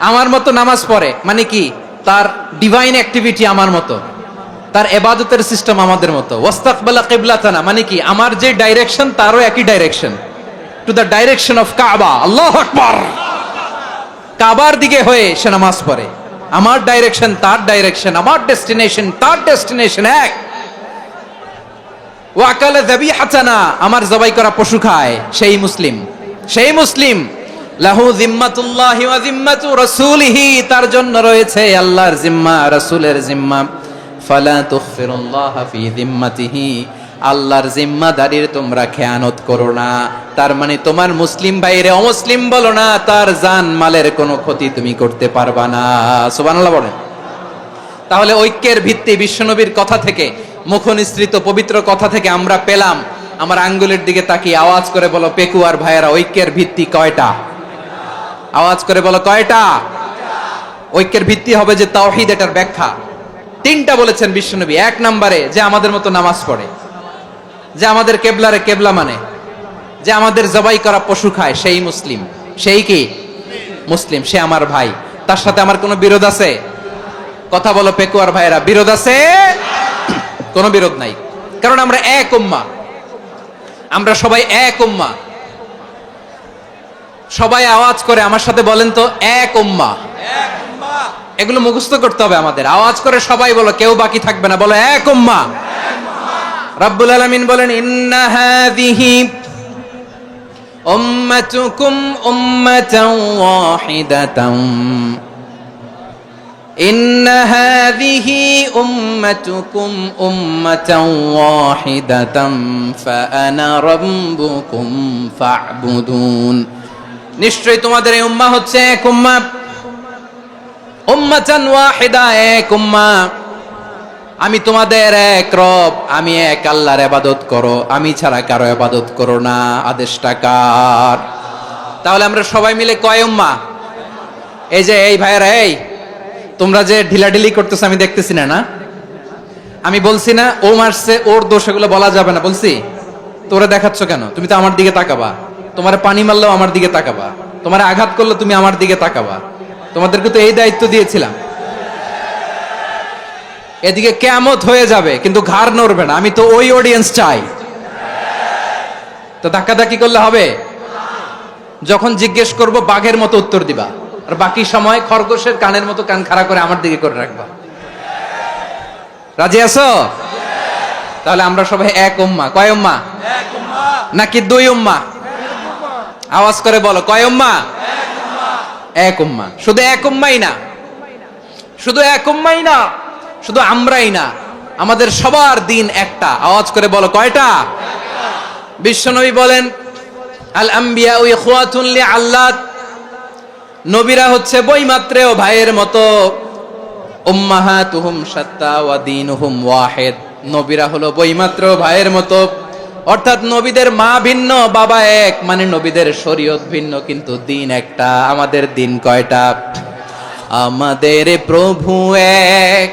Speaker 1: আমার মতো নামাজ পড়ে মানে কি? তার ডিভাইন অ্যাক্টিভিটি আমার মতো, তার ইবাদতের সিস্টেম আমাদের মতো। ওয়াস্তাকবালা কিবলাতানা মানে কি? আমার যে ডাইরেকশন তারও একই direction, to the direction of কাবা। আল্লাহু আকবার। কাবার দিকে হয়ে সে নামাজ পড়ে। আমার ডাইরেকশন তার ডাইরেকশন, আমার ডেস্টিনেশন তার ডেস্টিনেশন এক। ওয়াকালা যাবিহাতানা, আমার জবাই করা পশু খায়, সেই মুসলিম। সেই মুসলিম। লাহু জিম্মাতুল্লাহি ওয়া জিম্মাতু রাসূলিহি, তার জন্য রয়েছে আল্লাহর জিম্মা, রাসূলের জিম্মা। ফালা তুখফিরুল্লাহা ফি জিম্মাতিহি, আল্লাহর জিম্মাদারির তোমরা খেয়ানত করো না। তার মানে তোমার মুসলিম ভাইরে অমুসলিম বলো না, তার জান মালের কোনো ক্ষতি তুমি করতে পারবা না। সুবহানাল্লাহ বলেন। তাহলে ঐক্যের ভিত্তি বিশ্বনবীর কথা থেকে, মুখনিসৃত পবিত্র কথা থেকে আমরা পেলাম। আমার আঙ্গুলের দিকে তাকিয়ে আওয়াজ করে বলো পেকুয়ার ভাইয়েরা, ঐক্যের ভিত্তি কয়টা? আওয়াজ করে বলো কয়টা? ঐক্যের ভিত্তি হবে যে তাওহীদ, এটার ব্যাখ্যা তিনটা বলেছেন বিশ্বনবী। এক নম্বরে যে আমাদের মতো নামাজ পড়ে, যে আমাদের কেবলারে কেবলা মানে, যে আমাদের জবাই করা পশু খায়, সেই মুসলিম। সেই কি মুসলিম? সে আমার ভাই, তার সাথে আমার কোনো বিরোধ আছে? কথা বলো পেকুয়ার ভাইরা, বিরোধ আছে? কোনো বিরোধ নাই, কারণ আমরা এক উম্মাহ, আমরা সবাই এক উম্মাহ। সবাই আওয়াজ করে আমার সাথে বলেন তো, এক উম্মাহ। এগুলো মুখস্থ করতে হবে আমাদের। আওয়াজ করে সবাই বলো, কেউ বাকি থাকবে না, বলো এক উম্মাহ। রব্বুল আলামিন বলেন, ইন্না হাযিহি উম্মাতুকুম উম্মাতান ওয়াহিদাতান, ইন্না হাযিহি উম্মাতুকুম উম্মাতান ওয়াহিদাতান ফাআনা রাব্বুকুম ফা'বুদুন। নিশ্চয়ই তোমাদের এই উম্মাহ হচ্ছে এক উম্মাহ। উম্মাতান ওয়াহিদা, এক উম্মাহ। আমি তোমাদের এক রব, আমি এক আল্লাহর ইবাদত করো, আমি ছাড়া কারো ইবাদত করো না। আদেশটা কার? তাহলে আমরা সবাই মিলে কয় উম্মাহ? এই যে এই ভাইয়েরা, এই তোমরা যে ঢিলাঢিলি করতেছ আমি দেখতেছি না। না আমি বলছি না ও মারছে, ওর দোষ, এগুলো বলা যাবে না বলছি? তোরে দেখাচ্ছ কেন? তুমি তো আমার দিকে তাকাবা। তোমার পানি মারলেও আমার দিকে তাকাবা, তোমার আঘাত করলে তুমি আমার দিকে তাকাবা। তোমাদেরকে তো এই দায়িত্ব দিয়েছিলাম। এদিকে কিয়ামত হয়ে যাবে কিন্তু ঘাড় নড়বে না, আমি তো ওই অডিয়েন্স চাই। তো ধাক্কাধাক্কি করলে হবে? যখন জিজ্ঞেস করব বাঘের মতো উত্তর দিবা, আর বাকি সময় খরগোশের কানের মতো কান খাড়া করে আমার দিকে করে রাখবা। রাজি আছো? তাহলে আমরা সবাই এক উম্মাহ। কয় উম্মাহ? নাকি দুই উম্মাহ? আওয়াজ করে বলো, কয় উম্মাহ? এক উম্মাহ। শুধু এক উম্মাই না, শুধু এক উম্মাই না, শুধু আমরাই না, আমাদের সবার দিন একটা। আওয়াজ করে বলো কয়টা? বিশ্বনবী বলেন, আল আম্বিয়া ইখওয়াতুন লিআল্লাত, নবীরা হচ্ছে বৈমাত্রেয় ভাইয়ের মতো। উম্মাহাতুহুম শাত্তা ওয়া দীনুহুম ওয়াহিদ, নবীরা হলো বৈমাত্রেয় ভাইয়ের মতো। অর্থাৎ নবীদের মা ভিন্ন, বাবা এক, মানে নবীদের শরীয়ত ভিন্ন, কিন্তু দিন একটা। আমাদের দিন কয়টা? আমাদের প্রভু এক,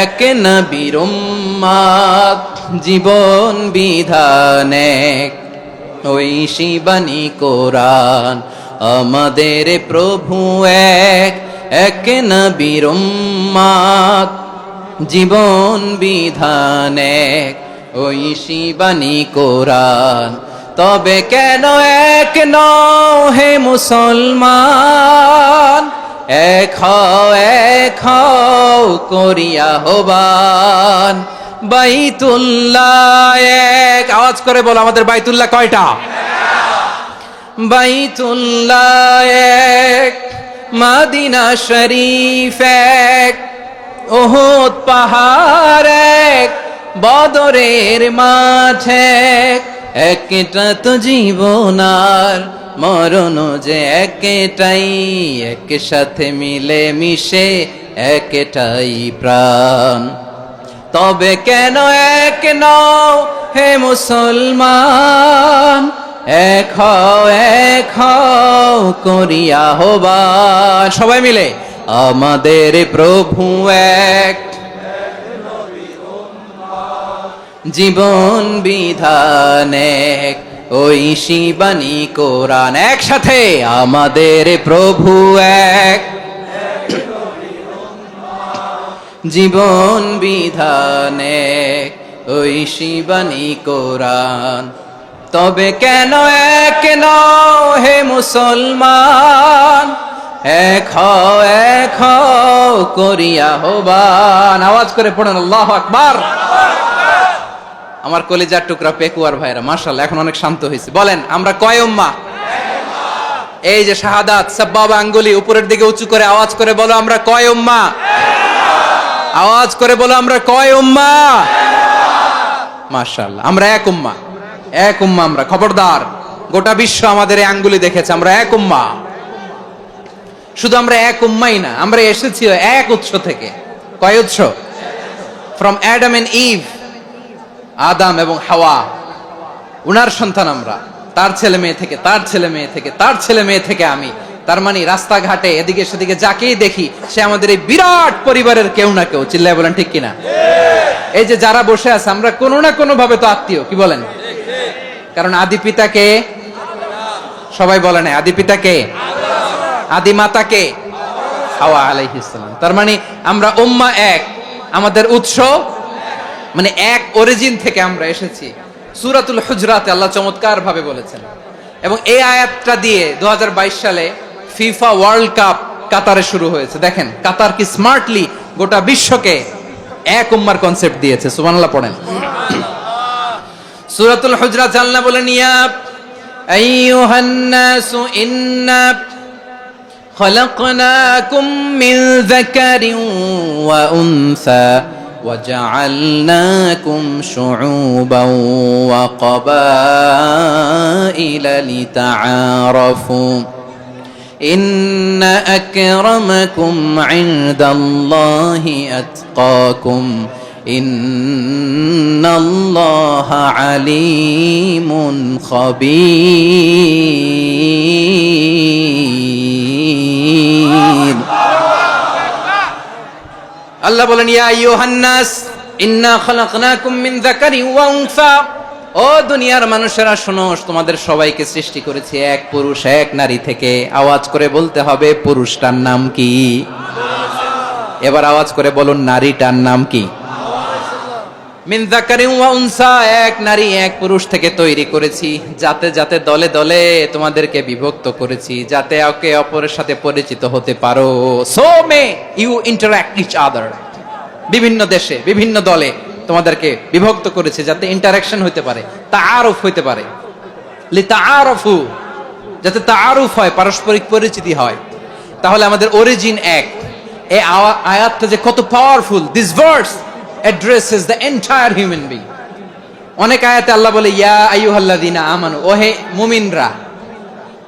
Speaker 1: এক নবীর উম্মাত, জীবন বিধান এক, ওই শিবানী কোরআন। আমাদের প্রভু এক, এক নবীর উম্মাত, জীবন বিধান এক, ওই শিবানী কোরআন। তবে কেন এক নও হে মুসলমান? এক হও করিয়া হবান। বাইতুল্লাহ এক, আওয়াজ করে বলো আমাদের বাইতুল্লাহ কয়টা? বাইতুল্লাহ এক, মদিনা শরীফ এক, উহুদ পাহাড় এক, বদরের মাঠ এক। একটা তো জীবন আর মরণ যে একটাই, একসাথে মিলে মিশে একটাই প্রাণ। তবে কেন এক নও হে মুসলমান? এক হও করিয়া হবান। সবাই মিলে, আমাদের প্রভু এক, জীবন বিধান এক, ওই শিবানী কোরআন। একসাথে, আমাদের প্রভু এক, জীবন বিধান এক, ওই শিবানী কোরআন। তবে কেন এক নও হে মুসলমান? এক হও করিয়া হবান। আওয়াজ করে পড়ুন আল্লাহু আকবার। আমার কলিজার টুকরা পেকুয়ার ভাইরা মাশাআল্লাহ এখন অনেক শান্ত হয়েছে। বলেন আমরা কয় উম্মাহ? এই যে শাহাদাত সাব্বাবা আঙ্গুলি উপরের দিকে উঁচু করে আওয়াজ করে বলো আমরা কয় উম্মাহ? আওয়াজ করে বলো আমরা কয় উম্মাহ? মাশাআল্লাহ আমরা এক উম্মাহ, এক উম্মাহ আমরা। খবরদার, গোটা বিশ্ব আমাদের এই আঙ্গুলি দেখেছে, আমরা এক উম্মাহ। শুধু আমরা এক উম্মাই না, আমরা এসেছি এক উৎস থেকে। কয় উৎস? ফ্রম অ্যাডাম এন্ড ইভ, আদম এবং হাওয়া, উনার সন্তান আমরা। তার ছেলে মেয়ে থেকে, তার ছেলে মেয়ে থেকে, তার ছেলে মেয়ে থেকে আমি। তার মানে রাস্তাঘাটে এদিকে সেদিকে যাকেই দেখি সে আমাদের এই বিরাট পরিবারের কেউ না কেউ। চিল্লায় বলেন ঠিক কিনা? এই যে যারা বসে আছে আমরা কোনো না কোনো ভাবে তো আত্মীয়, কি বলেন? কারণ আদি পিতাকে সবাই বলে না, আদি পিতাকে, আদি মাতাকে হাওয়া আলাইহিস সালাম। তার মানে আমরা উম্মাহ এক, আমাদের উৎস মানে এক অরিজিন থেকে আমরা এসেছি। সূরাতুল হুজরাতে আল্লাহ চমৎকার ভাবে বলেছেন। এবং এই আয়াতটা দিয়ে 2022 সালে ফিফা ওয়ার্ল্ড কাপ কাতারে শুরু হয়েছে। দেখেন কাতার কি স্মার্টলি গোটা বিশ্বকে এক উম্মার কনসেপ্ট দিয়েছে। সুবহানাল্লাহ পড়েন। সূরাতুল হুজরাত আল্লাহ বলেন ইয়া আইয়ুহান নাসু ইন্না খলাকনাকুম মিন যাকারিন ওয়া উনসা وجعلناكم شعوبا وقبائل لتعارفوا إن أكرمكم عند الله أتقاكم إن الله عليم خبير আল্লাহ বলেন ইয়া আইয়ুহান নাস ইন্না খালাকনাকুম মিন যাকারিন ওয়া উনসা। ও দুনিয়ার মানুষেরা শোনো, তোমাদের সবাইকে সৃষ্টি করেছি এক পুরুষ এক নারী থেকে। আওয়াজ করে বলতে হবে পুরুষটার নাম কি? এবার আওয়াজ করে বলুন নারীটার নাম কি? মিন যাকারিন ওয়া উনসা, এক নারী এক পুরুষ থেকে তৈরি করেছি। যাতে যাতে দলে দলে তোমাদেরকে বিভক্ত করেছি, যাতে একে অপরের সাথে পরিচিত হতে পারো। So may you interact each other. বিভিন্ন দেশে বিভিন্ন দলে তোমাদেরকে বিভক্ত করেছে যাতে ইন্টারঅ্যাকশন হতে পারে, তাআরুফ হতে পারে। লিতাআরফু, যাতে তাআরুফ হয়, পারস্পরিক পরিচিতি হয়। তাহলে আমাদের অরিজিন এক। এই আয়াতটা যে কত powerful. This verse addresses the entire human being. অনেক আয়াতে আল্লাহ বলে ইয়া আইয়ুহাল্লাযীনা আমানু, ওহে মুমিনরা।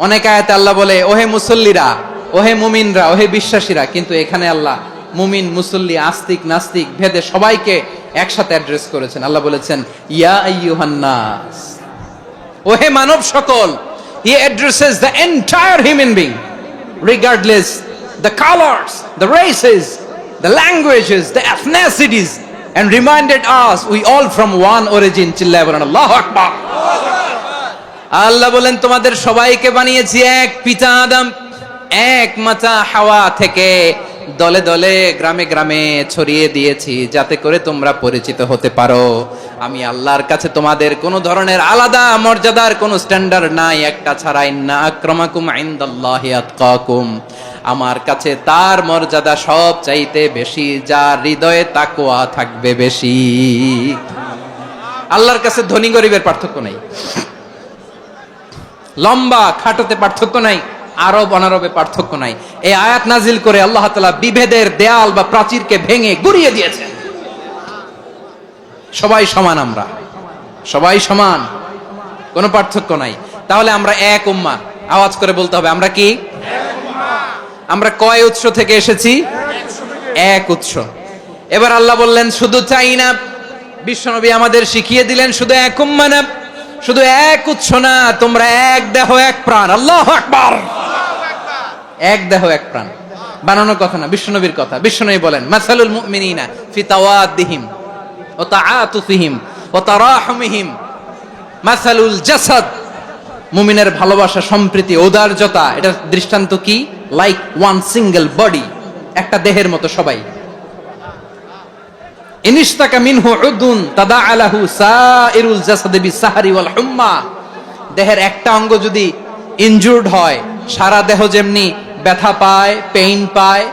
Speaker 1: অনেক আয়াতে আল্লাহ বলে ওহে মুসল্লিরা, ওহে মুমিনরা, ওহে বিশ্বাসীরা। কিন্তু এখানে আল্লাহ মুমিন মুসল্লি আস্তিক নাস্তিক ভেদে সবাইকে একসাথে অ্যাড্রেস করেছেন। আল্লাহ বলেছেন ইয়া আইয়ুহান নাস, ওহে মানব সকল। He addresses the entire human being regardless the colors, the races, the languages, the ethnicities, and reminded us we all from one origin. চিল্লায় বলেন আল্লাহু আকবার। আল্লাহ বলেন তোমাদের সবাইকে বানিয়েছি এক পিতা আদম, এক মাতা হাওয়া থেকে। দলে দলে গ্রামে গ্রামে ছড়িয়ে দিয়েছি যাতে করে তোমরা পরিচিত হতে পারো। আমি আল্লাহর কাছে তোমাদের কোনো ধরনের আলাদা মর্যাদার কোনো স্ট্যান্ডার্ড নাই একটা ছাড়া। ইন্না আক্রামাকুম ইনদাল্লাহি আতকাকুম, আমার কাছে তার মর্যাদা সব চাইতে বেশি যার হৃদয়ে তাকওয়া থাকবে বেশি। আল্লাহর কাছে ধনী গরিবের পার্থক্য নাই, লম্বা খাটোতে পার্থক্য নাই, আরব অনারবে পার্থক্য নাই। এই আয়াত নাজিল করে আল্লাহ তাআলা বিভেদের দেয়াল বা প্রাচীরকে ভেঙে গুড়িয়ে দিয়েছেন। সবাই সমান, আমরা সবাই সমান, কোনো পার্থক্য নাই। তাহলে আমরা এক উম্মাহ। আওয়াজ করে বলতে হবে আমরা কি? আমরা কয় উৎস থেকে এসেছি? এক উৎস। এবার আল্লাহ বললেন শুধু চাই না, বিশ্বনবী আমাদের শিখিয়ে দিলেন শুধু এক উম্মাহ না, শুধু এক উৎস না, তোমরা এক দেহ এক প্রাণ। আল্লাহু আকবার। এক দেহ এক প্রাণ বানানোর কথা না, বিশ্বনবীর কথা। বিশ্বনবী বলেন মাসালুল মুমিনিনা ফি তাওয়াদ্দিহিম ওয়া তাআতুফিহিম ওয়া তারাহুমিহিম মাসালুল জাসাদ। মুমিনের ভালোবাসা, সম্প্রীতি, ঔদার্যতা, এটা দৃষ্টান্ত কি? লাইক ওয়ান সিঙ্গেল বডি, একটা দেহের মতো সবাই। ইনিশতাকা মিনহু উদুন তাদাআলাহু সাইরুল জাসাদি বিসাহরি ওয়াল হুম্মা। দেহের একটা অঙ্গ যদি ইনজুরড হয়, সারা দেহ যেমনি ব্যথা পায়, পেইন পায়,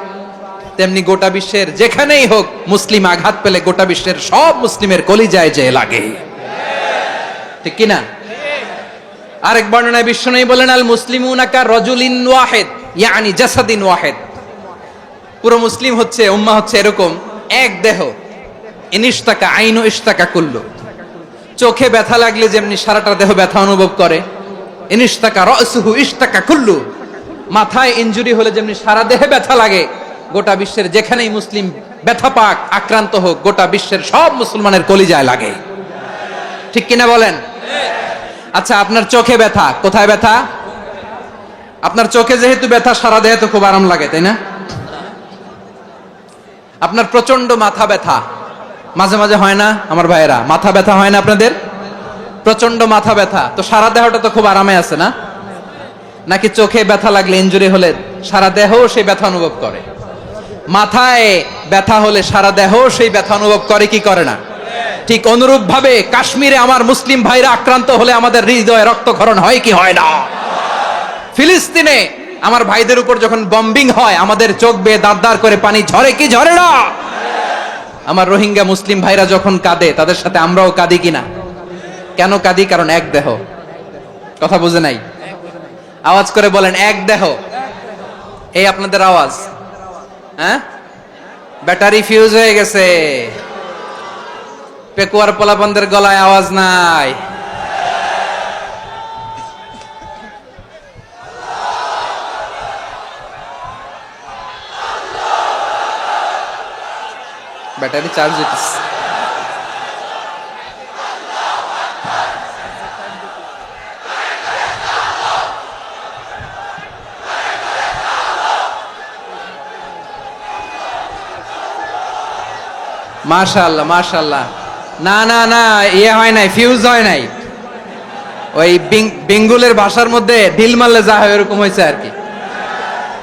Speaker 1: তেমনি গোটা বিশ্বের যেখানেই হোক মুসলিম আঘাত পেলে গোটা বিশ্বের সব মুসলিমের কলিজায় যে লাগে। ঠিক কিনা? আরেক বর্ণনায় বিশ্বনবী বলেন, আল মুসলিমুনা কা রাজুলিন ওয়াহিদ ইয়ানি জাসাদিন ওয়াহিদ। পুরো মুসলিম হচ্ছে, উম্মাহ হচ্ছে এরকম এক দেহ। ইনিশতাকা আইনু ইশতাকা কুল্লু। চোখে ব্যথা লাগলে যেমনি সারাটা দেহ ব্যথা অনুভব করে, ইনিশতাকা রাসুহু ইশতাকা কুল্লু। মাথায় ইনজুরি হলে যেমনি সারা দেহে ব্যথা লাগে, গোটা বিশ্বের যেখানেই মুসলিম ব্যথা পাক, আক্রান্ত হোক, গোটা বিশ্বের সব মুসলমানের কলিজায় লাগে। ঠিক কিনা বলেন? আচ্ছা, আপনার চোখে ব্যথা, কোথায় ব্যথা? আপনার চোখে যেহেতু ব্যথা, সারা দেহে তো খুব আরাম লাগে, তাই না? আপনার প্রচন্ড মাথা ব্যথা মাঝে মাঝে হয় না আমার ভাইয়েরা? মাথা ব্যথা হয় না আপনাদের? প্রচন্ড মাথা ব্যথা, তো সারা দেহটা তো খুব আরামে আছে না? নাকি চোখে ব্যথা লাগলে, ইনজুরি হলে সারা দেহ সেই ব্যথা অনুভব করে? মাথায় ব্যথা হলে সারা দেহ সেই ব্যথা অনুভব করে কি করে না? ঠিক অনুরূপ ভাবে কাশ্মীরে আমার মুসলিম ভাইরা আক্রান্ত হলে আমাদের হৃদয়ে রক্তক্ষরণ হয় কি হয় না? ফিলিস্তিনে আমার ভাইদের উপর যখন বম্বিং হয়, আমাদের চোখ বেয়ে দাঁড় দাঁড় করে পানি ঝরে কি ঝরে না? আমার রোহিঙ্গা মুসলিম ভাইরা যখন কাঁদে, তাদের সাথে আমরাও কাঁদি কিনা? কেন কাঁদি? কারণ এক দেহ। কথা বুঝে নাই? আওয়াজ করে বলেন, এক দেহ। এই আপনাদের আওয়াজ, হ্যাঁ? ব্যাটারি ফিউজ হয়ে গেছে, পেকুয়ার পোলাপানদের গলায় আওয়াজ নাই। ব্যাটারি চার্জ হইতেছে। মাশাআল্লাহ মাশাআল্লাহ। না না না, ইয়ে হয় নাই, ফিউজ হয় নাই। ওই বেঙ্গুলের ভাষার মধ্যে ঢিল মারলে যা হয় এরকম হয়েছে আর কি।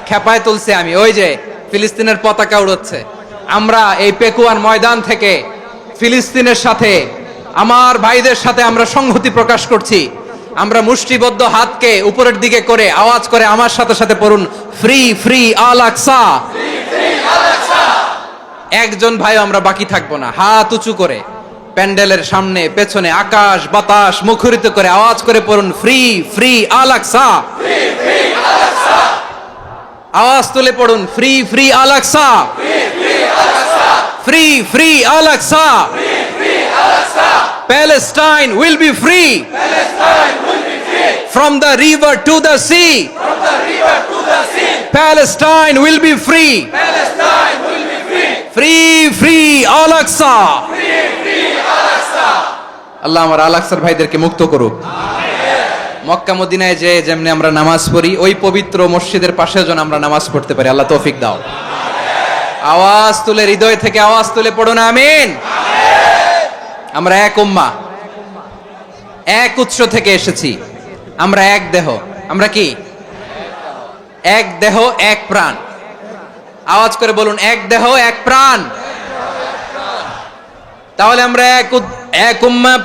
Speaker 1: খেপায় তুলছে আমি। ওই যে ফিলিস্তিনের পতাকা উড়ছে, আমরা এই পেকুয়ার ময়দান থেকে ফিলিস্তিনের সাথে, আমার ভাইদের সাথে আমরা সংহতি প্রকাশ করছি। আমরা মুষ্টিবদ্ধ হাতকে উপরের দিকে করে আওয়াজ করে আমার সাথে সাথে পড়ুন, ফ্রি ফ্রি আল আকসা। একজন ভাই আমরা বাকি থাকবো না। হাত উঁচু করে প্যান্ডেলের সামনে পেছনে আকাশ বাতাস মুখরিত করে আওয়াজ করে পড়ুন, ফ্রি ফ্রি আল আকসা। আওয়াজ তুলে পড়ুন, free free Al Aqsa, free free Al Aqsa. Palestine will be free from the river to the sea. Palestine will be free. Free free Al Aqsa. আল্লাহ আমার আল আকসার ভাইদেরকে মুক্ত করুক। মক্কা মদিনায় যে যেমনি আমরা নামাজ পড়ি, ওই পবিত্র মসজিদের পাশে যেন আমরা নামাজ পড়তে পারি। আল্লাহ তৌফিক দাও। আওয়াজ তুলে, হৃদয় থেকে আওয়াজ তুলে পড়ুন আমিন। আমরা এক উম্মাহ, এক উৎস থেকে এসেছি, আমরা এক দেহ। আমরা কি? এক দেহ এক প্রাণ। আওয়াজ করে বলুন, এক দেহ এক প্রাণ। তাহলে আমরা এক উম্মাহ,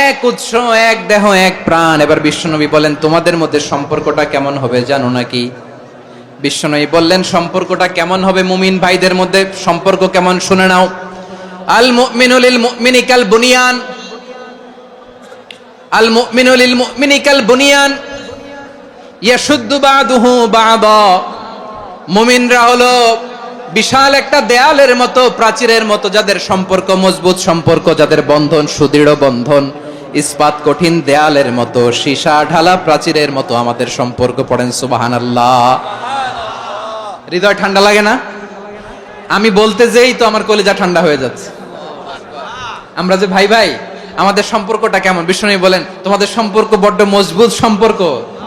Speaker 1: এক উৎস, এক দেহ এক প্রাণ। এবার বিশ্বনবী বলেন, তোমাদের মধ্যে সম্পর্কটা কেমন হবে জানো নাকি? বিশ্বনবী বললেন, সম্পর্কটা কেমন হবে মুমিন ভাইদের মধ্যে? সম্পর্ক কেমন শুনে নাও। আল মুমিনু লিল মুমিনি কাল বুনিয়ান, আল মুমিনু লিল মুমিনি কাল বুনিয়ান ইয়াশুদ্দু বাদুহু বাদা। মুমিনরা হলো বিশাল একটা দেয়ালের মতো, প্রাচীরের মতো, যাদের সম্পর্ক মজবুত সম্পর্ক, যাদের বন্ধন সুদৃঢ় বন্ধন, ইস্পাত কঠিন দেয়ালের মতো, সীসা ঢালা প্রাচীরের মতো আমাদের সম্পর্ক। পড়েন সুবহানাল্লাহ। হৃদয় ঠান্ডা লাগে না? আমি বলতে যেই তো আমার কলিজা ঠান্ডা হয়ে যাচ্ছে। আমরা যে ভাই ভাই, আমাদের সম্পর্কটা কেমন? বিষ্ণু বলেন, তোমাদের সম্পর্ক বড্ড মজবুত সম্পর্ক,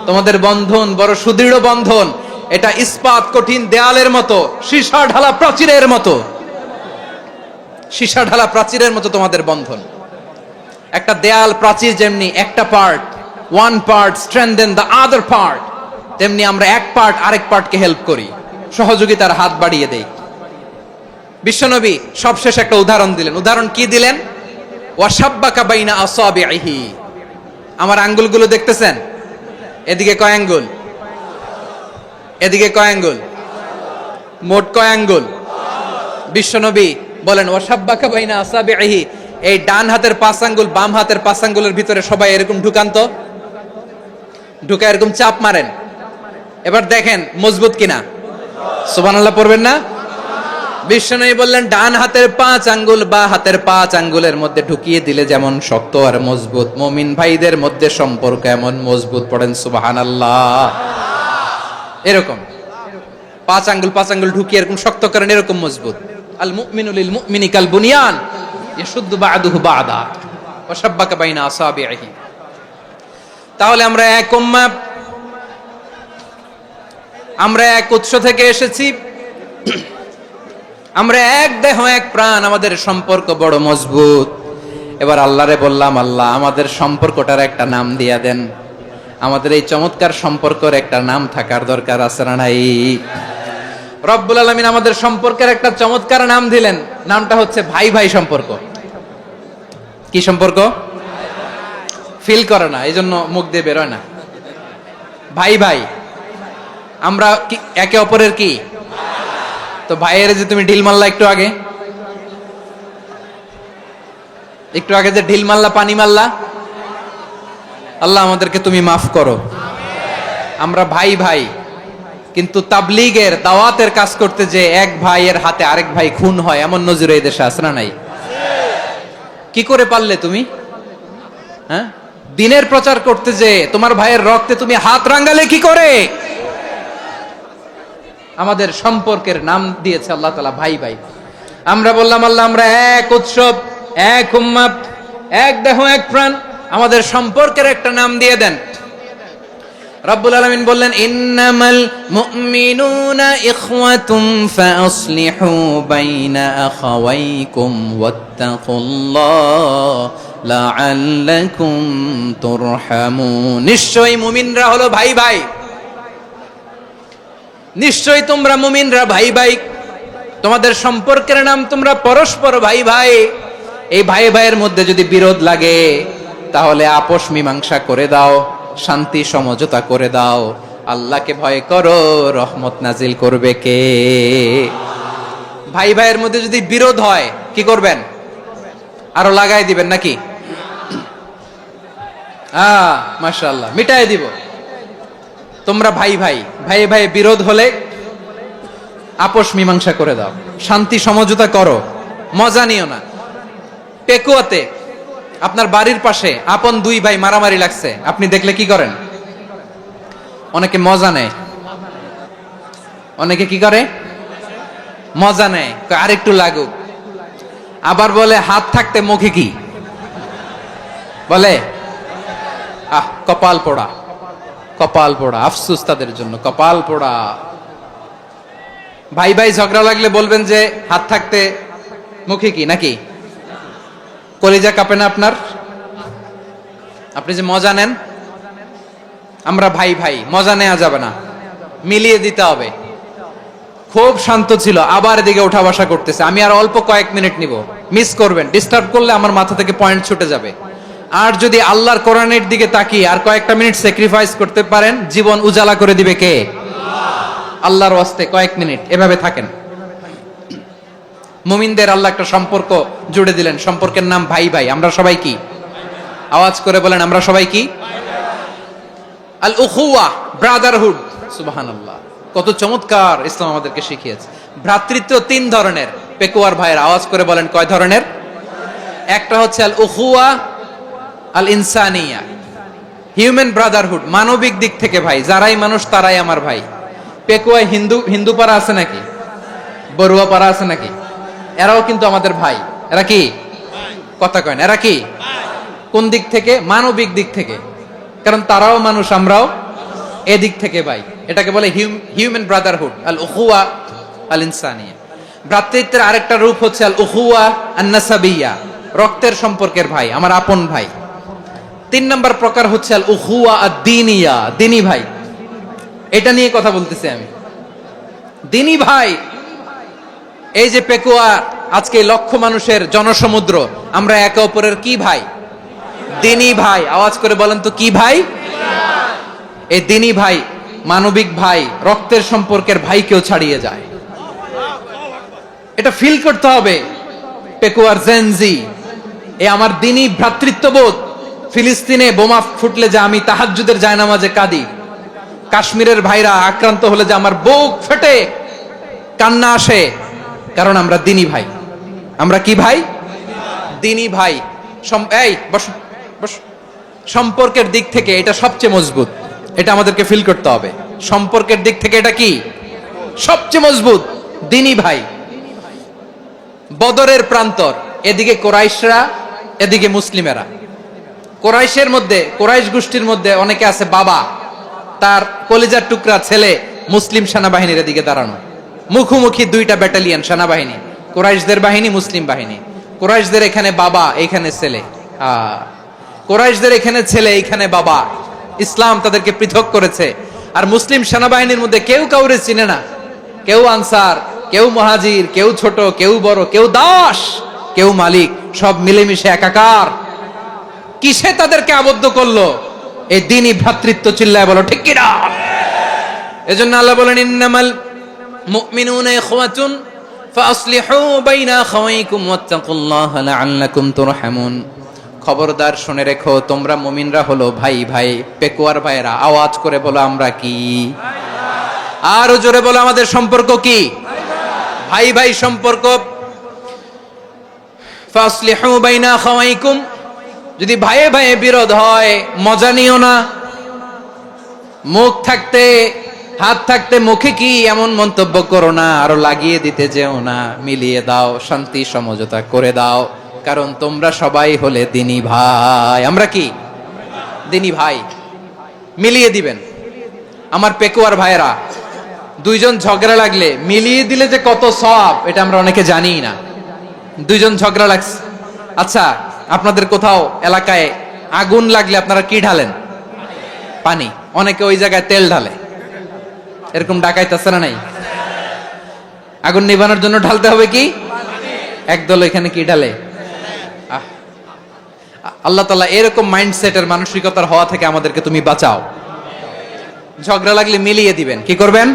Speaker 1: তোমাদের বন্ধন বড় সুদৃঢ় বন্ধন। এটা ইস্পাত কঠিন দেয়ালের মতো, সীসা ঢালা প্রাচীরের মতো, সীসা ঢালা প্রাচীরের মতো তোমাদের বন্ধন। একটা দেয়াল প্রাচীর যেমনি একটা part, one part strengthen the other part, তেমনি আমরা এক পার্ট আরেক পার্টকে হেল্প করি, সহযোগিতার হাত বাড়িয়ে দেই। বিশ্বনবী সবশেষ একটা উদাহরণ দিলেন। উদাহরণ কি দিলেন? ওয়াসাব্বাকা বাইনা আসাবিহি। আমার আঙ্গুলগুলো দেখতেছেন? এদিকে কয় আঙ্গুল? এদিকে কয় আঙ্গুল? মোট কয় আঙ্গুল? বিশ্বনবী বলেন, ওয়াসাব্বাকা বাইনা আসাবিহি, এই ডান হাতের 5 আঙ্গুল বাম হাতের 5 আঙ্গুলের ভিতরে সবাই এরকম ঢুকান তো, ঢুকা এরকম চাপ মারেন, এবার দেখেন মজবুত কিনা। সুবহানাল্লাহ পড়বেন না? বিশ্বনবী বললেন ডান হাতের 5 আঙ্গুল বা হাতের 5 আঙ্গুলের মধ্যে ঢুকিয়ে দিলে যেমন শক্ত আর মজবুত, মুমিন ভাইদের মধ্যে সম্পর্ক এমন মজবুত। পড়েন সুবহানাল্লাহ। এরকম 5 আঙ্গুল ঢুকিয়ে এরকম শক্ত করেন, এরকম মজবুত। আল মুমিনু লিল মুমিনি কাল বুনিয়ান ইয়াশুদ্দু বা'দুহু বা'দা ওয়া শাব্বাকা বাইনা আসাবিহি। তাহলে আমরা এক উম্মাহ, আমরা এক উৎস থেকে এসেছি, আমরা এক দেহ এক প্রাণ, আমাদের সম্পর্ক বড় মজবুত। এবার আল্লাহরে বললাম, আল্লাহ আমাদের সম্পর্কটার একটা নাম দিয়া দেন। আমাদের এই চমৎকার সম্পর্কের একটা নাম থাকার দরকার আছে না নাই? রব্বুল আলামিন আমাদের সম্পর্কের একটা চমৎকার নাম দিলেন, নামটা হচ্ছে ভাই ভাই সম্পর্ক। কি সম্পর্ক? ফিল করে না, এই জন্য মুখ দিয়ে বেরোয় না। ভাই ভাই, আমরা একে অপরের কি? তো ভাইয়ের যে তুমি ঢিল মারলা একটু আগে, যে ঢিল মারলা, পানি মারলা, আল্লাহ আমাদেরকে তুমি মাফ করো। আমরা ভাই ভাই, কিন্তু তাবলীগের দাওয়াতের কাজ করতে যে এক ভাইয়ের হাতে আরেক ভাই খুন হয়, এমন নজির এই দেশে আছে না নাই? কি করে পারলে তুমি? হ্যাঁ, দিনের প্রচার করতে যে তোমার ভাইয়ের রক্তে তুমি হাত রাঙ্গালে কি করে? আমাদের সম্পর্কের নাম দিয়েছে আল্লাহ তাআলা ভাই ভাই। আমরা বললাম, আল্লাহ আমরা এক উৎসব, এক উম্মাহ, এক দেহ এক প্রাণ, আমাদের সম্পর্কের একটা নাম দিয়ে দেন। রব্বুল আলামিন বললেন, ইন্নামাল মুমিনুনা ইখওয়াতুম ফাসলিহু বাইনা আখাওয়াইকুম ওয়াত্তাকুল্লাহ লাআল্লাকুম তুরহামুন। নিশ্চয়ই মুমিনরা হলো ভাই ভাই, নিশ্চয়ই তোমরা মুমিনরা ভাই ভাই, তোমাদের সম্পর্কের নাম তোমরা পরস্পর ভাই ভাই। এই ভাই ভাইয়ের মধ্যে যদি বিরোধ লাগে তাহলে আপোষ মীমাংসা করে দাও, শান্তি সমঝোতা করে দাও। আল্লাহকে ভয় করো, রহমত নাজিল করবে কে? ভাই ভাইয়ের মধ্যে যদি বিরোধ হয় কি করবেন? আরো লাগাই দিবেন নাকি? মাশাআল্লাহ, মিটাই দিব। তোমরা ভাই ভাই, ভাই ভাই বিরোধ হলে আপোষ মীমাংসা করে দাও, শান্তি সমঝোতা করো, মজা নিও না। পেকুয়াতে আপনার বাড়ির পাশে আপন দুই ভাই মারামারি লাগছে, আপনি দেখলে কি করেন? অনেকে মজা নেয়, অনেকে কি করে? মজা নেয়, আরেকটু লাগুক। আবার বলে হাত থাকতে মুখে কি বলে? কপাল পোড়া, কপাল পোড়া, আফসোস তাদের জন্য, কপাল পোড়া। ভাই ভাই ঝগড়া লাগলে বলবেন যে হাত থাকতে মুখে কি, নাকি? কলিজা কাঁপে না আপনার? আপনি যে মজা নেন, আমরা ভাই ভাই, মজা নেওয়া যাবে না, মিলিয়ে দিতে হবে। খুব শান্ত ছিল, আবার এদিকে ওঠা বসা করতেছে, আমি আর অল্প কয়েক মিনিট নিব, মিস করবেন, ডিস্টার্ব করলে আমার মাথা থেকে পয়েন্ট ছুটে যাবে। আর যদি আল্লাহর কোরআনের দিকে তাকিয়ে আর কয়েকটা মিনিট স্যাক্রিফাইস করতে পারেন, জীবন উজালা করে দিবে কে? আল্লাহর ওয়াস্তে কয়েক মিনিট এভাবে থাকেন। মুমিনদের আল্লাহ একটা সম্পর্ক জুড়ে দিলেন, সম্পর্কের নাম ভাই ভাই। আমরা সবাই কি? আওয়াজ করে বলেন, আমরা সবাই কি? আল উখুয়া, ব্রাদারহুড। সুবহানাল্লাহ, কত চমৎকার ইসলাম আমাদেরকে শিখিয়েছে। ভ্রাতৃত্ব 3 ধরনের। পেকুয়ার ভাইয়ের আওয়াজ করে বলেন, কয় ধরনের? একটা হচ্ছে আল উখুয়া আল ইনসানিয়া, হিউম্যান ব্রাদারহুড, মানবিক দিক থেকে ভাই, যারাই মানুষ তারাই আমার ভাই। পেকুয়ায় হিন্দু পাড়া আছে নাকি? বড়ুয়া পাড়া আছে নাকি? এরাও কিন্তু আমাদের ভাই। এরা কি? কথা কয় না, এরা কি? কোন দিক থেকে? মানবিক দিক থেকে, কারণ তারাও মানুষ, আমরাও এদিক থেকে ভাই। এটাকে বলে হিউম্যান ব্রাদারহুড, আল উখুয়া আল ইনসানিয়া। ভ্রাতৃত্বের আরেকটা রূপ হচ্ছে আল উখুয়া আন নাসাবিয়া, রক্তের সম্পর্কের ভাই, আমার আপন ভাই। 3 নম্বর প্রকার হচ্ছে আল উখুয়া আদ-দীনিয়া, দিনী ভাই। এটা নিয়ে কথা বলতেছি আমি, দিনী ভাই। এই যে পেকুয়া, আজকে লক্ষ মানুষের জনসমুদ্র, আমরা একে অপরের কি ভাই? দিনী ভাই। আওয়াজ করে বলেন তো, কি ভাই? এই দিনী ভাই, মানবিক ভাই, রক্তের সম্পর্কের ভাইকেও ছাড়িয়ে যায়। এটা ফিল করতে হবে। পেকুয়ার জেনজি, এই আমার দিনই ভ্রাতৃত্ববোধ, ফিলিস্তিনে বোমা ফুটলে যে আমি তাহাজ্জুদের জায়নামাজে কাঁদি, কাশ্মীরের ভাইরা আক্রান্ত হলে যে আমার বুক ফেটে কান্না আসে, কারণ আমরা দিনী ভাই। আমরা কি ভাই? দিনী ভাই। এই বসো বসো। সম্পর্কের দিক থেকে এটা সবচেয়ে মজবুত, এটা আমাদেরকে ফিল করতে হবে। সম্পর্কের দিক থেকে এটা কি সবচেয়ে মজবুত? দিনী ভাই। বদরের প্রান্তর, এদিকে কোরাইশরা, এদিকে মুসলিমেরা। কোরাইশের মধ্যে, কোরাইশ গোষ্ঠীর মধ্যে অনেকে আছে বাবা, তার কলিজার টুকরা ছেলে মুসলিম সেনাবাহিনীর এদিকে দাঁড়ানো, মুখোমুখি দুইটা ব্যাটালিয়ন সেনাবাহিনী, কোরাইশদের বাহিনী, মুসলিম বাহিনী। কোরাইশদের এখানে বাবা, এইখানে ছেলে। কোরাইশদের এখানে ছেলে, এইখানে বাবা। ইসলাম তাদেরকে পৃথক করেছে। আর মুসলিম সেনাবাহিনীর মধ্যে কেউ কাউরে চিনে না, কেউ আনসার, কেউ মুহাজির, কেউ ছোট, কেউ বড়, কেউ দাস, কেউ মালিক, সব মিলেমিশে একাকার। কিসে তাদেরকে আবদ্ধ করলো? এই দ্বীনি ভ্রাতৃত্ব। চিল্লায় বলো ঠিক কি না? এজন্য আল্লাহ বলেন, ইন্নামাল মুমিনুনা ইখওয়াতুন ফাসলিহু বাইনা আখাওয়াইকুম ওয়াত্তাকুল্লাহা লাআল্লাকুম তুরহামুন। খবরদার শুনে রেখো, তোমরা মুমিনরা হলো ভাই ভাই। পেকুয়ার ভাইরা আওয়াজ করে বলো আমরা কি? আরো জোরে বলো আমাদের সম্পর্ক কি? ভাই ভাই সম্পর্ক। ফাসলিহু বাইনা আখাওয়াইকুম। যদি ভাইয়ে ভাইয়ে বিরোধ হয় মজা নিও না। মুখ থাকতে, হাত থাকতে মুখে কি এমন মন্তব্য করো না, আরো লাগিয়ে দিতে যেও না। মিলিয়ে দাও, শান্তি সমঝোতা করে দাও, কারণ তোমরা সবাই হলে দিনী ভাই। আমরা কি? দিনী ভাই। মিলিয়ে দিবেন। আমার পেকুয়ার ভাইয়েরা, দুইজন ঝগড়া লাগলে মিলিয়ে দিলে যে কত সওয়াব, এটা আমরা অনেকে জানি না। দুইজন ঝগড়া লাগছে, আচ্ছা আপনাদের কোথাও এলাকায় আগুন লাগলে আপনারা কি ঢালেন? পানি। অনেকে ওই জায়গায় তেল ঢালে। এরকম ডাকাইতে আছে না নাই? আগুন নিভানোর জন্য ঢালতে হবে কি? একদল এখানে কি ঢালে? আল্লাহ তাআলা এরকম মাইন্ডসেটের, মানসিকতার হওয়া থেকে আমাদেরকে তুমি বাঁচাও। ঝগড়া লাগলে মিলিয়ে দিবেন। কি করবেন?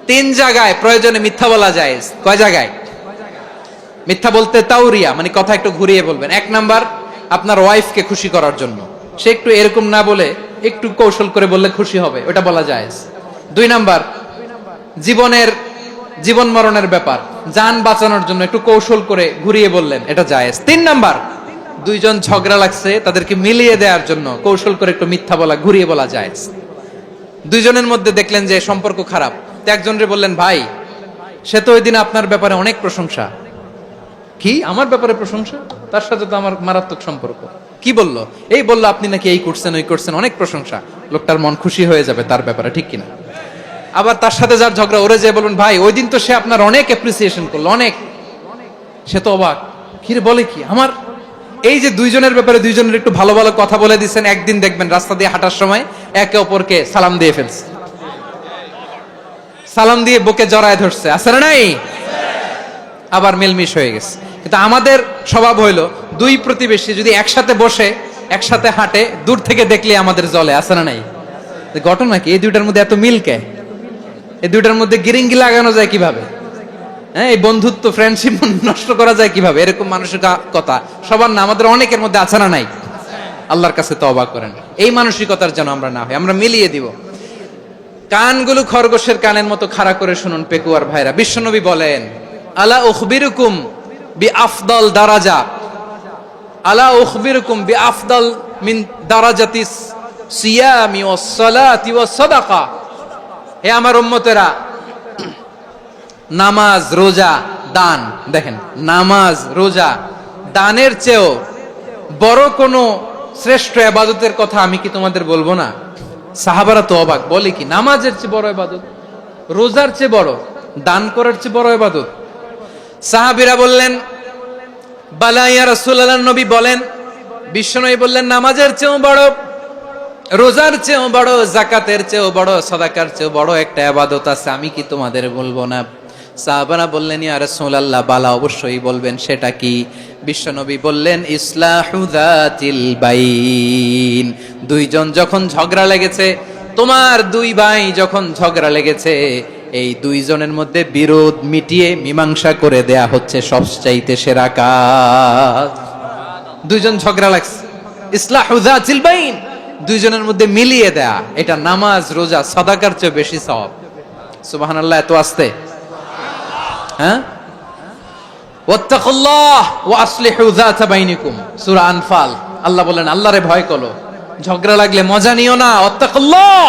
Speaker 1: 3 জায়গায় প্রয়োজনে মিথ্যা বলা যায়। কয় জায়গায় মিথ্যা বলতে? তাওরিয়া, মানে কথা একটু ঘুরিয়ে বলবেন। 1 নাম্বার, আপনার ওয়াইফকে খুশি করার জন্য, সে একটু এরকম না বলে একটু কৌশল করে বললে খুশি হবে, ওটা বলা যায়। 2 নাম্বার, জীবন মরণের ব্যাপার, জান বাঁচানোর জন্য একটু কৌশল করে ঘুরিয়ে বললেন, এটা জায়েজ। 3 নাম্বার, দুইজন ঝগড়া লাগছে তাদেরকে মিলিয়ে দেওয়ার জন্য কৌশল করে একটু মিথ্যা বলা, ঘুরিয়ে বলা জায়েজ। দুইজনের মধ্যে দেখলেন যে সম্পর্ক খারাপ, তো একজনরে বললেন, ভাই সে তো ওই দিন আপনার ব্যাপারে অনেক প্রশংসা। কি আমার ব্যাপারে প্রশংসা? তার সাথে তো আমার মারাত্মক সম্পর্ক। কি বললো? এই বললো আপনি নাকি এই করছেন, ওই করছেন, অনেক প্রশংসা। লোকটার মন খুশি হয়ে যাবে তার ব্যাপারে, ঠিক কিনা? আবার তার সাথে যার ঝগড়া, ওরে যে বলুন, ভাই ওই দিন তো সে আপনার অনেক অ্যাপ্রিসিয়েশন করলো, অনেক। সে তো অবাক, কি রে বলে কি আমার? এই যে দুইজনের ব্যাপারে দুইজনের একটু ভালো ভালো কথা বলে দিচ্ছেন, একদিন দেখবেন রাস্তা দিয়ে হাঁটার সময় একে অপরকে সালাম দিয়ে ফেলছে, সালাম দিয়ে বুকে জড়ায় ধরছে, আছে না নাই? আবার মিলমিশ হয়ে গেছে। কিন্তু আমাদের স্বভাব হইলো, দুই প্রতিবেশী যদি একসাথে বসে একসাথে হাঁটে, দূর থেকে দেখলে আমাদের জলে, আছে না নাই? ঘটনা কি? এই দুইটার মধ্যে এত মিল কে? এই দুইটার মধ্যে গিরিঙ্গি লাগানো যায় কিভাবে? হ্যাঁ, এই বন্ধুত্ব, ফ্রেন্ডশিপ নষ্ট করা যায় কিভাবে? এরকম মানসিকতা সবার না, আমাদের অনেকের মধ্যে আছে না নাই? আল্লাহর কাছে তওবা করেন, এই মানসিকতার যেন আমরা না হই, আমরা মিলিয়ে দিব। কানগুলো খরগোশের কানের মতো খাড়া করে শুনুন পেকুয়ার ভাইরা। বিশ্বনবী বলেন, আলা উখবিরুকুম বিআফদাল দারাজা, আলা উখবিরুকুম বিআফদাল মিন দারাজাতিস সিয়ামি ওয়াস সালাতি ওয়াস সাদাকা। হে আমার উম্মতেরা, নামাজ, রোজা, দান, দেখেন নামাজ, রোজা, দানের চেয়েও বড় কোন শ্রেষ্ঠ ইবাদতের কথা আমি কি তোমাদের বলবো না? সাহাবারা তো অবাক, বলে কি নামাজের চেয়ে বড় ইবাদত, রোজার চেয়ে বড়, দান করার চেয়ে বড় ইবাদত? সাহাবীরা বললেন, বালা ইয়া রাসূলুল্লাহ। নবী বলেন, বিশ্বনবী বললেন, নামাজের চেয়েও বড়, রোজার চেয়েও বড়, যাকাতের চেয়েও বড়, সাদাকার চেয়েও বড় একটা ইবাদত আছে, আমি কি তোমাদের বলবো না? সাহাবারা বললেন, ইয়া রাসূলুল্লাহ, বালা, অবশ্যই বলবেন, সেটা কি? বিশ্বনবী বললেন, ইসলাহু যাতিল বাইন। দুইজন যখন ঝগড়া লেগেছে, তোমার দুই ভাই যখন ঝগড়া লেগেছে, এই দুইজনের মধ্যে বিরোধ মিটিয়ে মীমাংসা করে দেয়া হচ্ছে সবচাইতে সেরা কাজ। দুইজন ঝগড়া লাগছে, ইসলাহু যাতিল বাইন, দুইজনের মধ্যে মিলিয়ে দেয়া, এটা নামাজ রোজা সাদাকার চেয়ে বেশি সওয়াব। সুবহানাল্লাহ। এত আস্তে, হ্যাঁ। ওয়াত্তাকুল্লাহ ওয়া আসলিহু যাতা বাইনিকুম, সূরা আনফাল। আল্লাহ বলেন আল্লাহরে ভয় করো, ঝগড়া লাগলে মজা নিও না। ওয়াত্তাকুল্লাহ,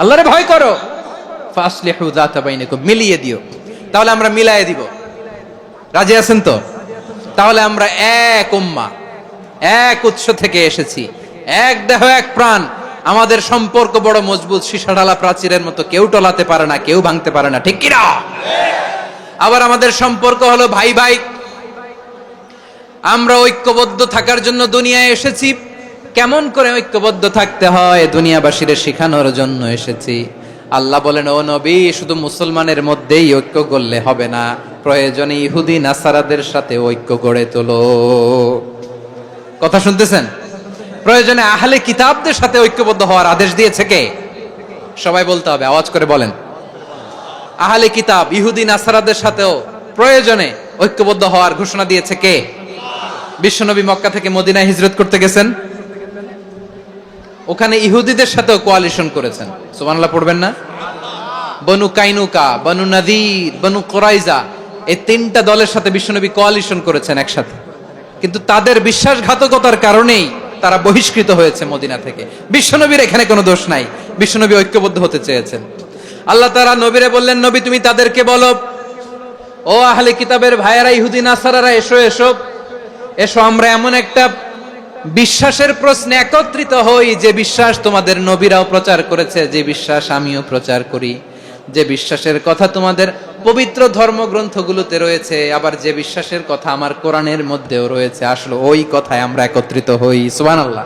Speaker 1: আল্লাহরে ভয় করো। ফাসলিহু যাতা বাইনিকুম, মিলিয়ে দিও। তাহলে আমরা মিলায়ে দিব, রাজি আছেন তো? তাহলে আমরা এক উম্মাহ, এক উৎস থেকে এসেছি, এক দেহ এক প্রাণ। আমাদের সম্পর্ক বড় মজবুত, সীসাঢালা প্রাচীরের মতো, কেউ টলাতে পারে না, কেউ ভাঙতে পারে না, ঠিক কি না? আবার আমাদের সম্পর্ক হলো ভাই ভাই। আমরা ঐক্যবদ্ধ থাকার জন্য দুনিয়ায় এসেছি। কেমন করে ঐক্যবদ্ধ থাকতে হয় দুনিয়াবাসীদের শেখানোর জন্য এসেছি। আল্লাহ বলেন, ও নবী, শুধু মুসলমানের মধ্যেই ঐক্য করলে হবে না, প্রয়োজনে ইহুদি নাসারাদের সাথে ঐক্য গড়ে তোলো। কথা শুনতেছেন? প্রয়োজনে আহলে কিতাবদের সাথে ঐক্যবদ্ধ হওয়ার আদেশ দিয়েছে কে? সবাই বলতে হবে, আওয়াজ করে বলেন। আহলে কিতাব ইহুদি নাসারাদের সাথেও প্রয়োজনে ঐক্যবদ্ধ হওয়ার ঘোষণা দিয়েছে কে? বিশ্বনবী মক্কা থেকে মদিনায় হিজরত করতে গেছেন, ওখানে ইহুদিদের সাথেও কোয়ালিশন করেছেন। সুবহানাল্লাহ পড়বেন না? বনু কাইনুকা, বনু নাদির, বনু কুরাইজা, এই তিনটা দলের সাথে বিশ্বনবী কোয়ালিশন করেছেন একসাথে। কিন্তু তাদের বিশ্বাসঘাতকতার কারণেই তারা বহিষ্কৃত হয়েছে মদিনা থেকে। বিশ্বনবীর এখানে কোনো দোষ নাই, বিশ্বনবী ঐক্যবদ্ধ হতে চেয়েছেন। আল্লাহ তাআলা নবীরে বললেন, নবী তুমি তাদেরকে বলো, ও আহলে কিতাবের ভাইয়েরা, ইহুদি নাসারারা, এসো এসো এসো, আমরা এমন একটা বিশ্বাসের প্রশ্নে একত্রিত হই যে বিশ্বাস তোমাদের নবীরাও প্রচার করেছে, যে বিশ্বাস আমিও প্রচার করি, যে বিশ্বাসের কথা তোমাদের পবিত্র ধর্মগ্রন্থগুলোতে রয়েছে, আবার যে বিশ্বাসের কথা আমার কোরআনের মধ্যেও রয়েছে। আসলে ওই কথায় আমরা একত্রিত হই। সুবহানাল্লাহ।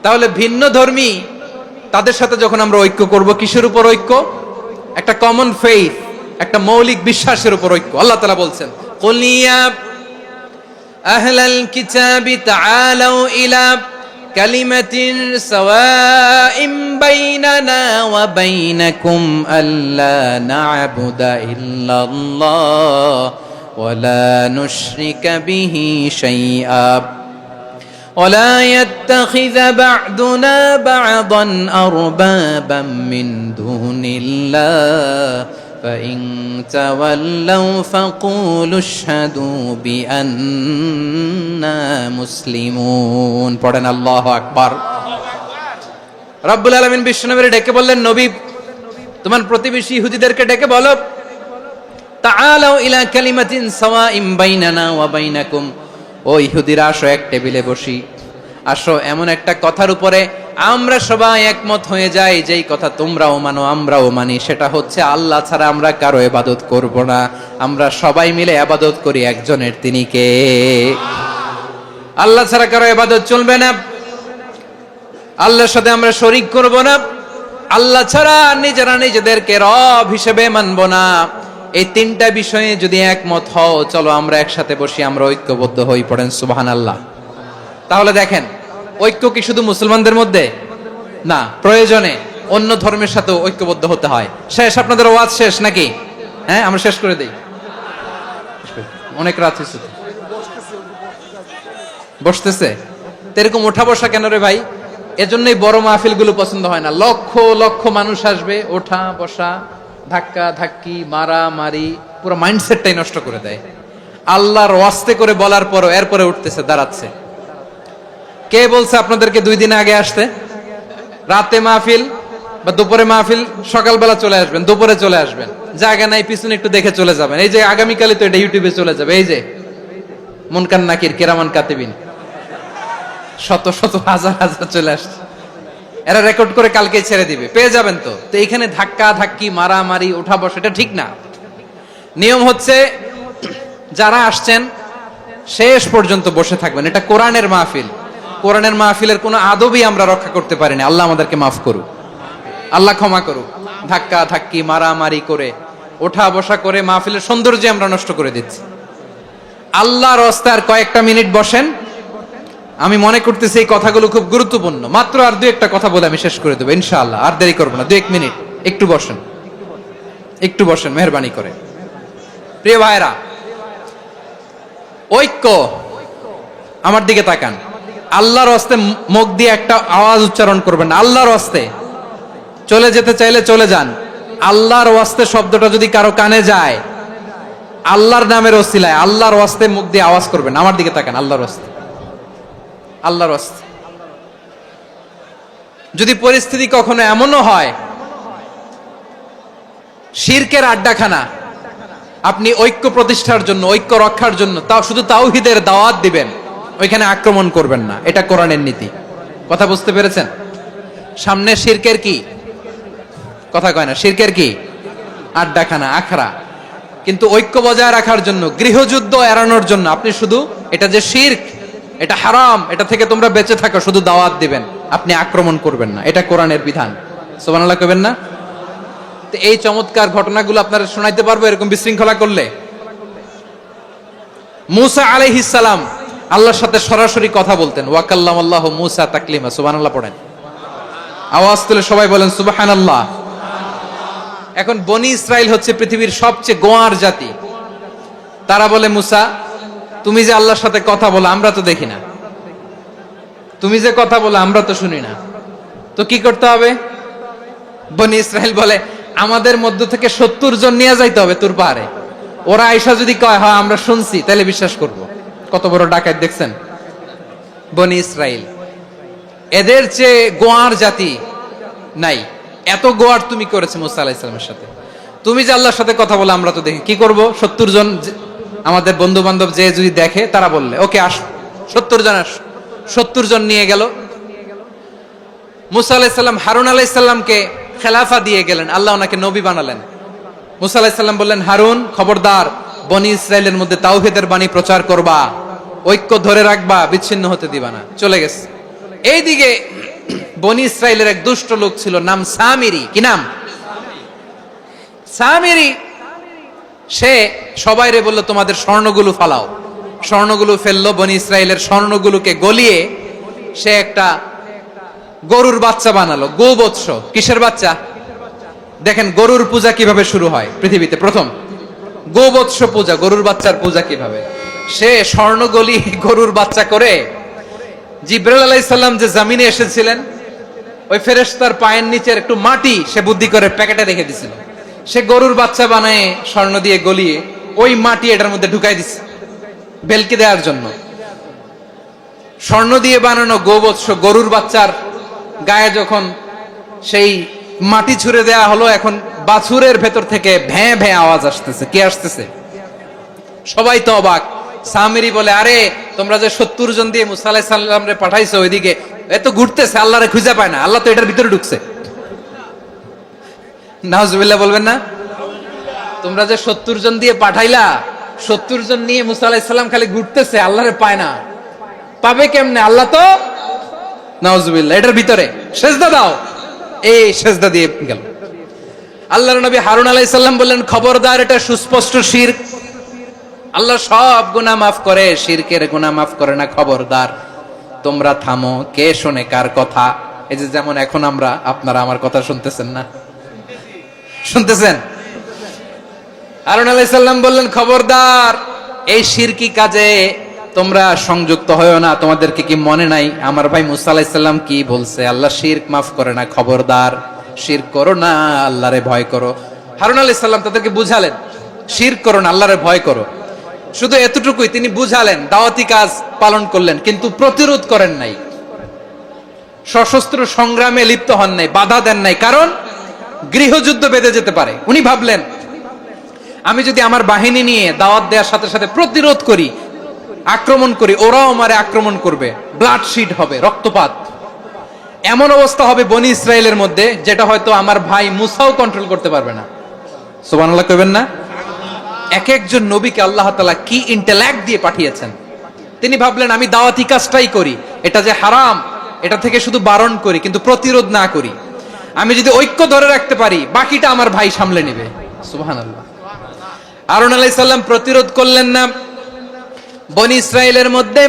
Speaker 1: তাহলে ভিন্ন ধর্মী তাদের সাথে যখন আমরা ঐক্য করব, কিসের উপর ঐক্য? একটা কমন ফেইথ, একটা মৌলিক বিশ্বাসের উপর ঐক্য। আল্লাহ তাআলা বলছেন, কুল ইয়া আহলাল কিতাবি তাআলাউ ইলা কালিমাতিন সাওয়াইম বাইনানা ওয়া বাইনাকুম আল্লা না'বুদা ইল্লাল্লাহ ওয়া লা নুশরিকা বিহি শাইআ ولا يتخذ بعضنا بعضا أربابا من دون الله فإن تولوا فقولوا اشهدوا بأننا مسلمون। পড়েন আল্লাহু আকবার। রব্বুল আলামিন বিশ্বনবীকে ডেকে বললেন, নবী তোমার প্রতিবেশী ইহুদিদেরকে ডেকে বলো, তাআলাউ ইলা কালিমাতিন সাওয়াইম বাইনানা ওয়া বাইনাকুম, ও ইহুদিরা আসো, এক টেবিলে বসি, আসো এমন একটা কথার উপরে আমরা সবাই একমত হয়ে যাই, যেই কথা তোমরাও মানো আমরাও মানি। সেটা হচ্ছে আল্লাহ ছাড়া আমরা কারো ইবাদত করব না, আমরা সবাই মিলে ইবাদত করি একজনের, তিনি কে? আল্লাহ ছাড়া কারো ইবাদত চলবে না, আল্লাহর সাথে আমরা শরীক করব না, আল্লাহ ছাড়া নিজেরা নিজেদেরকে রব হিসেবে মানব না। এই তিনটা বিষয়ে যদি একমত হও, চলো আমরা একসাথে বসি, আমরা ঐক্যবদ্ধ হই। পড়েন সুবহানাল্লাহ। তাহলে দেখেন, ঐক্য কি শুধু মুসলমানদের মধ্যে না, প্রয়োজনে অন্য ধর্মের সাথেও ঐক্যবদ্ধ হতে হয়। শেষ? আপনাদের ওয়াজ শেষ নাকি? হ্যাঁ, আমরা শেষ করে দেই, অনেক রাত হয়েছে। বসতেছে এরকম ওঠা বসা কেন রে ভাই? এজন্যই বড় মাহফিল গুলো পছন্দ হয় না। লক্ষ লক্ষ মানুষ আসবে, ওঠা বসা, ধাক্কা ধাক্কি, মারামারি, পুরো মাইন্ডসেটটাই নষ্ট করে দেয়। আল্লাহর ওয়াস্তে করে বলার পরও এরপরে উঠতেছে, দাঁড়াচ্ছে। কে বলছে আপনাদেরকে 2 দিন আগে আসতে? রাতে মাহফিল বা দুপুরে মাহফিল, সকালবেলা চলে আসবেন, দুপুরে চলে আসবেন, জায়গা নাই পিছনে একটু দেখে চলে যাবেন। এই যে আগামীকালই তো এটা ইউটিউবে চলে যাবে, এই যে মুনকার নাকির কিরামান কাতিবিন, শত শত হাজার হাজার চলে আসছে, এরা রেকর্ড করে কালকে ছেড়ে দিবে, পেয়ে যাবেন। তো এইখানে ধাক্কা ধাক্কি, মারামারি, ওঠা বসা, এটা ঠিক না। নিয়ম হচ্ছে যারা আসছেন শেষ পর্যন্ত বসে থাকবেন। এটা কোরআনের মাহফিল, কোরআনের মাহফিলের কোনো আদবই আমরা রক্ষা করতে পারিনি। আল্লাহ আমাদেরকে মাফ করুক, আল্লাহ ক্ষমা করুক। ধাক্কা ধাক্কি, মারামারি করে, ওঠা বসা করে মাহফিলের সৌন্দর্য আমরা নষ্ট করে দিচ্ছি। আল্লাহর রাস্তায় আর কয়েকটা মিনিট বসেন। আমি মনে করতেছি এই কথাগুলো খুব গুরুত্বপূর্ণ। মাত্র আর 2-1টা কথা বলে আমি শেষ করে দেবো ইনশাআল্লাহ, আর দেরি করবো না। 2-1 মিনিট একটু বসেন, একটু বসেন মেহরবানি করে। প্রিয় ভাইরা, ঐক্য আমার দিকে তাকান, আল্লাহর হস্তে মুখ দিয়ে একটা আওয়াজ উচ্চারণ করবেন না, আল্লাহর হস্তে। চলে যেতে চাইলে চলে যান, আল্লাহর ওয়াস্তে শব্দটা যদি কারো কানে যায়, আল্লাহর নামের ওসিলায় আল্লাহর ওয়াস্তে মুখ দিয়ে আওয়াজ করবেন, আমার দিকে তাকান, আল্লাহর ওয়াস্তে, আল্লাহর ওয়াস্তে। যদি পরিস্থিতি কখনো এমনও হয় শিরকের আড্ডাখানা, আপনি ঐক্য প্রতিষ্ঠার জন্য, ঐক্য রক্ষার জন্য তাও শুধু তাওহীদের দাওয়াত দিবেন, ওইখানে আক্রমণ করবেন না, এটা কোরআনের নীতি। কথা বুঝতে পেরেছেন? সামনে শিরকের কি কথা কয় না, শিরকের কি আড্ডাখানা, আখড়া। কিন্তু ঐক্য বজায় রাখার জন্য, গৃহযুদ্ধ এড়ানোর জন্য আপনি শুধু এটা যে শিরক, এটা হারাম, এটা থেকে তোমরা বেঁচে থাকো, শুধু দাওয়াত দিবেন, আপনি আক্রমণ করবেন না। এটা কোরআনের বিধান। সুবহানাল্লাহ কইবেন না? তো এই চমৎকার ঘটনাগুলো আপনারা শোনাইতে পারবো এরকম বিশৃঙ্খলা করলে। মূসা আলাইহিস সালাম আল্লাহর সাথে সরাসরি কথা বলতেন, ওয়া কাল্লামাল্লাহু মূসা তাকলিমা। সুবহানাল্লাহ পড়েন, আওয়াজ তুলে সবাই বলেন সুবহানাল্লাহ। এখন বনি ইসরাইল হচ্ছে পৃথিবীর সবচেয়ে গোয়ার জাতি। তারা বলে, মূসা তুমি যে আল্লাহর সাথে কথা বলো আমরা তো দেখি না, তুমি যে কথা বলো আমরা তো শুনি না, তো কি করতে হবে? বনি ইসরাইল বলে, আমাদের মধ্য থেকে 70 জন নিয়ে যাইতে হবে তুর পাহাড়ে। ওরা আয়েশা যদি কয় হ্যাঁ আমরা শুনছি, তাহলে বিশ্বাস করব। কত বড় ডাকাত দেখছেন বনি ইসরাইল। এদের চেয়ে গোয়ার জাতি নাই। এত গোয়ার তুমি করেছে মূসা আলাইহিস সালামের সাথে। তুমি যে আল্লাহর সাথে কথা বলে আমরা তো দেখি, কি করব? 70 জন আমাদের বন্ধু বান্ধব যে যদি দেখে, তারা বললে ওকে আস, 70 জন আস। 70 জন নিয়ে গেল। মূসা আলাইহিস সালাম হারুন আলাইহিস সালামকে খেলাফা দিয়ে গেলেন, আল্লাহ ওনাকে নবী বানালেন। মূসা আলাইহিস সালাম বললেন, হারুন খবরদার, বনি ইসরাইলের মধ্যে তাওহীদের বাণী প্রচার করবা, ঐক্য ধরে রাখবা, বিচ্ছিন্ন হতে দিবা না। চলে গেছে। এইদিকে বনি ইসরাইলের এক দুষ্ট লোক ছিল, নাম সামিরি। কি নাম? সামিরি। সে সবাইরে বলল, তোমাদের স্বর্ণগুলো ফালাও। স্বর্ণগুলো ফেললো। বনি ইসরাইলের স্বর্ণগুলোকে গলিয়ে সে একটা গরুর বাচ্চা বানালো, গোবৎস। কিসের বাচ্চা? দেখেন গরুর পূজা কিভাবে শুরু হয় পৃথিবীতে প্রথম, গোবৎস পূজা, গরুর বাচ্চার পূজা কিভাবে। সে স্বর্ণ গলি গরুর বাচ্চা করে, জিবরাইল আলাইহিস সালাম যে জমিনে এসেছিলেন, ওই ফেরেশতার পায়ের নিচের একটু মাটি সে বুদ্ধি করে প্যাকেটে রেখে দিছিল। সে গরুর বাচ্চা বানায় স্বর্ণ দিয়ে গলিয়ে ওই মাটি এটার মধ্যে ঢুকাই দিছে বেলকে দেওয়ার জন্য। স্বর্ণ দিয়ে বানানো গোবৎস গরুর বাচ্চার গায়ে যখন সেই মাটি ছুঁড়ে দেয়া হলো, এখন বাছুরের ভেতর থেকে ভ্যাঁ ভ্যাঁ আওয়াজ আসতেছে। কে আসতেছে? সবাই তো অবাক। সামিরি বলে, আরে তোমরা যে 70 জন দিয়ে মূসা আলাইহিস সালাম রে পাঠাইছো, ওইদিকে এত ঘুরতেছে, আল্লাহরে খুঁজে পায় না, আল্লাহ তো এটার ভিতরে ঢুকছে। নাউজুবিল্লাহ বলবেন না? তোমরা যে 70 জন দিয়ে পাঠাইলা, 70 জন নিয়ে মূসা আলাইহিস সালাম খালি ঘুরতেছে, আল্লাহরে পায় না। পাবে কেমনে? আল্লাহ তো, নাউজুবিল্লাহ, এটার ভিতরে সেজদা দাও। এই সেজদা দিয়ে গেল। আল্লাহর নবী হারুন আলাইহিস সালাম বললেন, খবরদার, এটা সুস্পষ্ট শিরক। আল্লাহ সব গুনাহ মাফ করে, শিরকের গুনাহ মাফ করে না। খবরদার, তোমরা থামো। কে শোনে কার কথা? এই যে যেমন এখন আমরা, আপনারা আমার কথা শুনতেছেন না? শুনতেছেন? হারুন আলাইহিস সালাম বললেন, খবরদার, এই শিরকি কাজে তোমরা সংযুক্ত হয়ো না। তোমাদেরকে কি মনে নাই আমার ভাই মূসা আলাইহিস সালাম কি বলছে? আল্লাহ শিরক মাফ করে না। খবরদার, শিরক করো না, আল্লাহরে ভয় করো। হারুন আলাইহিস সালাম তাদেরকে বুঝালেন, শিরক করো না, আল্লাহরে ভয় করো। শুধু এতটুকুই তিনি বুঝালেন, দাওয়াতি কাজ পালন করলেন, কিন্তু প্রতিরোধ করেন নাই, সশস্ত্র সংগ্রামে লিপ্ত হন নাই, বাধা দেন নাই। কারণ গৃহযুদ্ধ বেঁধে যেতে পারে। উনি ভাবলেন, আমি যদি আমার বাহিনী নিয়ে দাওয়াত দেওয়ার সাথে সাথে প্রতিরোধ করি, আক্রমণ করি, ওরাও আমারে আক্রমণ করবে, ব্লাডশিট হবে, রক্তপাত। এমন অবস্থা হবে বনি ইসরাইলের মধ্যে, যেটা হয়তো আমার ভাই মূসাও কন্ট্রোল করতে পারবে না। সুবহানাল্লাহ কইবেন না? এক একজন নবীকে আল্লাহ তাআলা কি ইন্টেলেক্ট দিয়ে পাঠিয়েছেন। তিনি ভাবলেন, আমি দাওয়াতি কাজটাই করি, এটা যে হারাম এটা থেকে শুধু বারণ করি, কিন্তু প্রতিরোধ না করি। আমি যদি ঐক্য ধরে রাখতে পারি, বাকিটা আমার ভাই সামলে নেবে। সুবহানাল্লাহ। হারুন আলাইহিস সালাম প্রতিরোধ করলেন না। বনি ইসরাইলের মধ্যে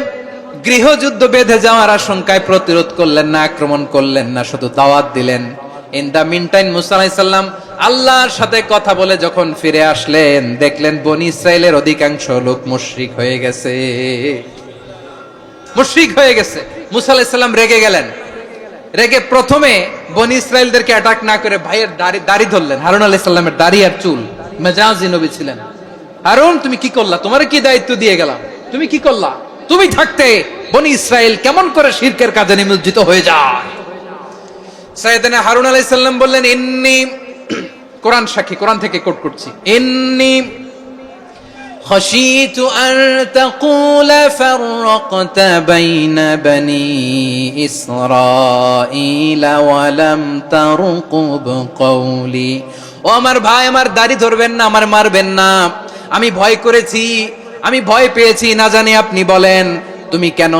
Speaker 1: গৃহযুদ্ধ বেঁধে যাওয়ার আশঙ্কায় প্রতিরোধ করলেন না, আক্রমণ করলেন না, শুধু দাওয়াত দিলেন। ইন দা মিন টাইম মূসা আলাইহিস সালাম আল্লাহর সাথে কথা বলে যখন ফিরে আসলেন, দেখলেন বনি ইসরাইলের অধিকাংশ লোক মুশরিক হয়ে গেছে। মুশরিক হয়ে গেছে। মুসা আলাইহিস সালাম রেগে গেলেন। রেগে প্রথমে বনি ইসরাইলদেরকে অ্যাটাক না করে ভাইয়ের দাড়ি ধরলেন। হারুন আলাইহিস সালামের দাড়ি আর চুল। মেজাজি নবী ছিলেন। হারুন, তুমি কি করলা? তোমারে কি দায়িত্ব দিয়ে গেলাম? তুমি কি করলা? তুমি থাকতে বনি ইসরাইল কেমন করে শিরকের কাজে নিমজ্জিত হয়ে যায়? সাইয়েদনা হারুন আলাইহিস সালাম বললেন, ইন্নী, কোরআন সাক্ষী, কোরআন থেকে কোট করছি, ইন্নী خشيت أن تقول فرقت بين بني إسرائيل ولم ترقب قولي। ও আমার ভাই, আমার দাড়ি ধরবেন না, আমার মারবেন না। আমি ভয় করেছি, আমি ভয় পেয়েছি, না জানি আপনি বলেন তুমি কেন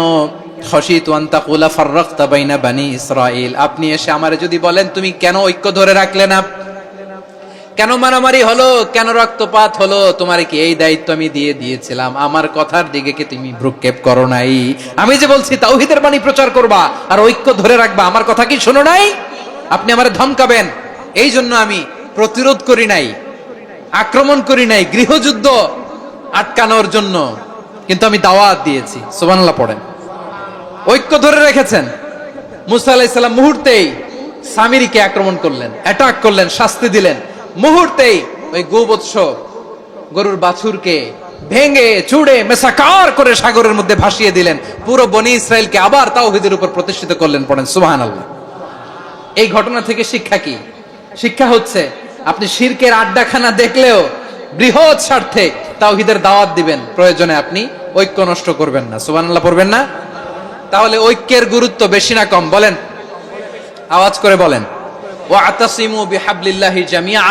Speaker 1: খশিতু আন তাকুলা ফাররাকতা বাইনা বানি ইসরাইল, আপনি এসে আমারে যদি বলেন তুমি কেন ঐক্য ধরে রাখলে না, কেন মারামারি হলো, কেন রক্তপাত হলো, তোমার কি এই দায়িত্ব আমি দিয়ে দিয়েছিলাম? আমার কথার দিকে কি তুমি ভ্রুক্ষেপ করো নাই? আমি যে বলছি তাওহীদের বাণী প্রচার করবা আর ঐক্য ধরে রাখবা, আমার কথা কি শোনো নাই? আপনি আমারে ধমকাবেন, এই জন্য আমি প্রতিরোধ করি নাই, আক্রমণ করি নাই, গৃহযুদ্ধ আটকানোর জন্য, কিন্তু আমি দাওয়াত দিয়েছি। সুবহানাল্লাহ পড়েন। ঐক্য ধরে রেখেছেন। মুসা আলাইহিস সালাম মুহূর্তেই সামিরীকে আক্রমণ করলেন, অ্যাটাক করলেন, শাস্তি দিলেন। মুহূর্তেই ওই গোবৎস গরুর বাছুরকে ভেঙে চুড়ে মেসাকার করে সাগরের মধ্যে ভাসিয়ে দিলেন। পুরো বনি ইসরায়েলকে আবার তাওহীদের উপর প্রতিষ্ঠিত করলেন। পড়েন সুবহানাল্লাহ। এই ঘটনা থেকে শিক্ষা কি? শিক্ষা হচ্ছে আপনি শিরকের আড্ডাখানা দেখলেও বৃহৎ স্বার্থে তাওহীদের দাওয়াত দিবেন, প্রয়োজনে আপনি ঐক্য নষ্ট করবেন না। সুবহানাল্লাহ পড়বেন না? তাহলে ঐক্যের গুরুত্ব বেশি না কম? বলেন, আওয়াজ করে বলেন। ওয়াতাসিমু বিহাবলিল্লাহি জামিআ,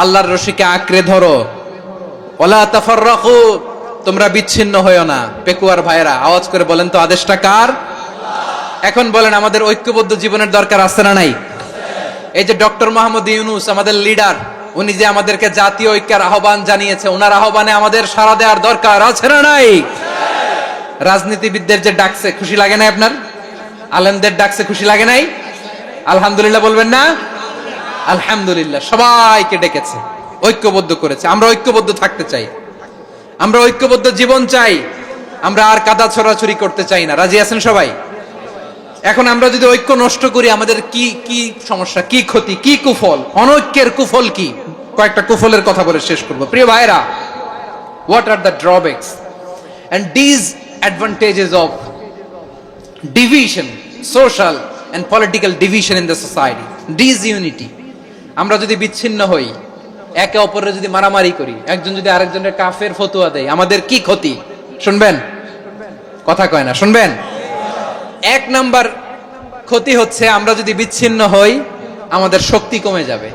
Speaker 1: আল্লাহর রশিকে আঁকড়ে ধরো। ওয়ালা তাফাররাকু, তোমরা বিচ্ছিন্ন হয়ো না। পেকুয়ার ভাইরা আওয়াজ করে বলেন তো, আদেশটা কার? এখন বলেন, আমাদের ঐক্যবদ্ধ জীবনের দরকার আছে না নাই? এই যে ডক্টর মোহাম্মদ ইউনূস আমাদের লিডার, উনি যে আমাদেরকে জাতীয় ঐক্যের আহ্বান জানিয়েছে, ওনার আহ্বানে আমাদের সাড়া দেওয়ার দরকার আছে না নাই? রাজনীতিবিদদের যে ডাকছে, খুশি লাগে নাই আপনার? আলেমদের ডাকছে, খুশি লাগে নাই? আলহামদুলিল্লাহ বলবেন না? আলহামদুলিল্লাহ, সবাইকে ডেকেছে, ঐক্যবদ্ধ করেছে। আমরা ঐক্যবদ্ধ থাকতে চাই, আমরা ঐক্যবদ্ধ জীবন চাই, আমরা আর কাদা ছড়াছড়ি করতে চাই না। রাজি আছেন সবাই? এখন আমরা যদি ঐক্য নষ্ট করি, আমাদের কি কি সমস্যা, কি ক্ষতি, কি কুফল? অনৈক্যের কুফল কি? কয়েকটা কুফলের কথা বলে শেষ করব। প্রিয় ভাইরা, what are the drawbacks and disadvantages of division, social and political division in the society, disunity? আমরা যদি বিচ্ছিন্ন হই, একে অপরের যদি মারামারি করি, একজন যদি আরেকজনের কাফের ফতোয়া দেয়, আমাদের কি ক্ষতি? শুনবেন? কথা কয় না, শুনবেন? এক নাম্বার ক্ষতি হচ্ছে, আমরা যদি বিচ্ছিন্ন হই, আমাদের শক্তি কমে যাবে,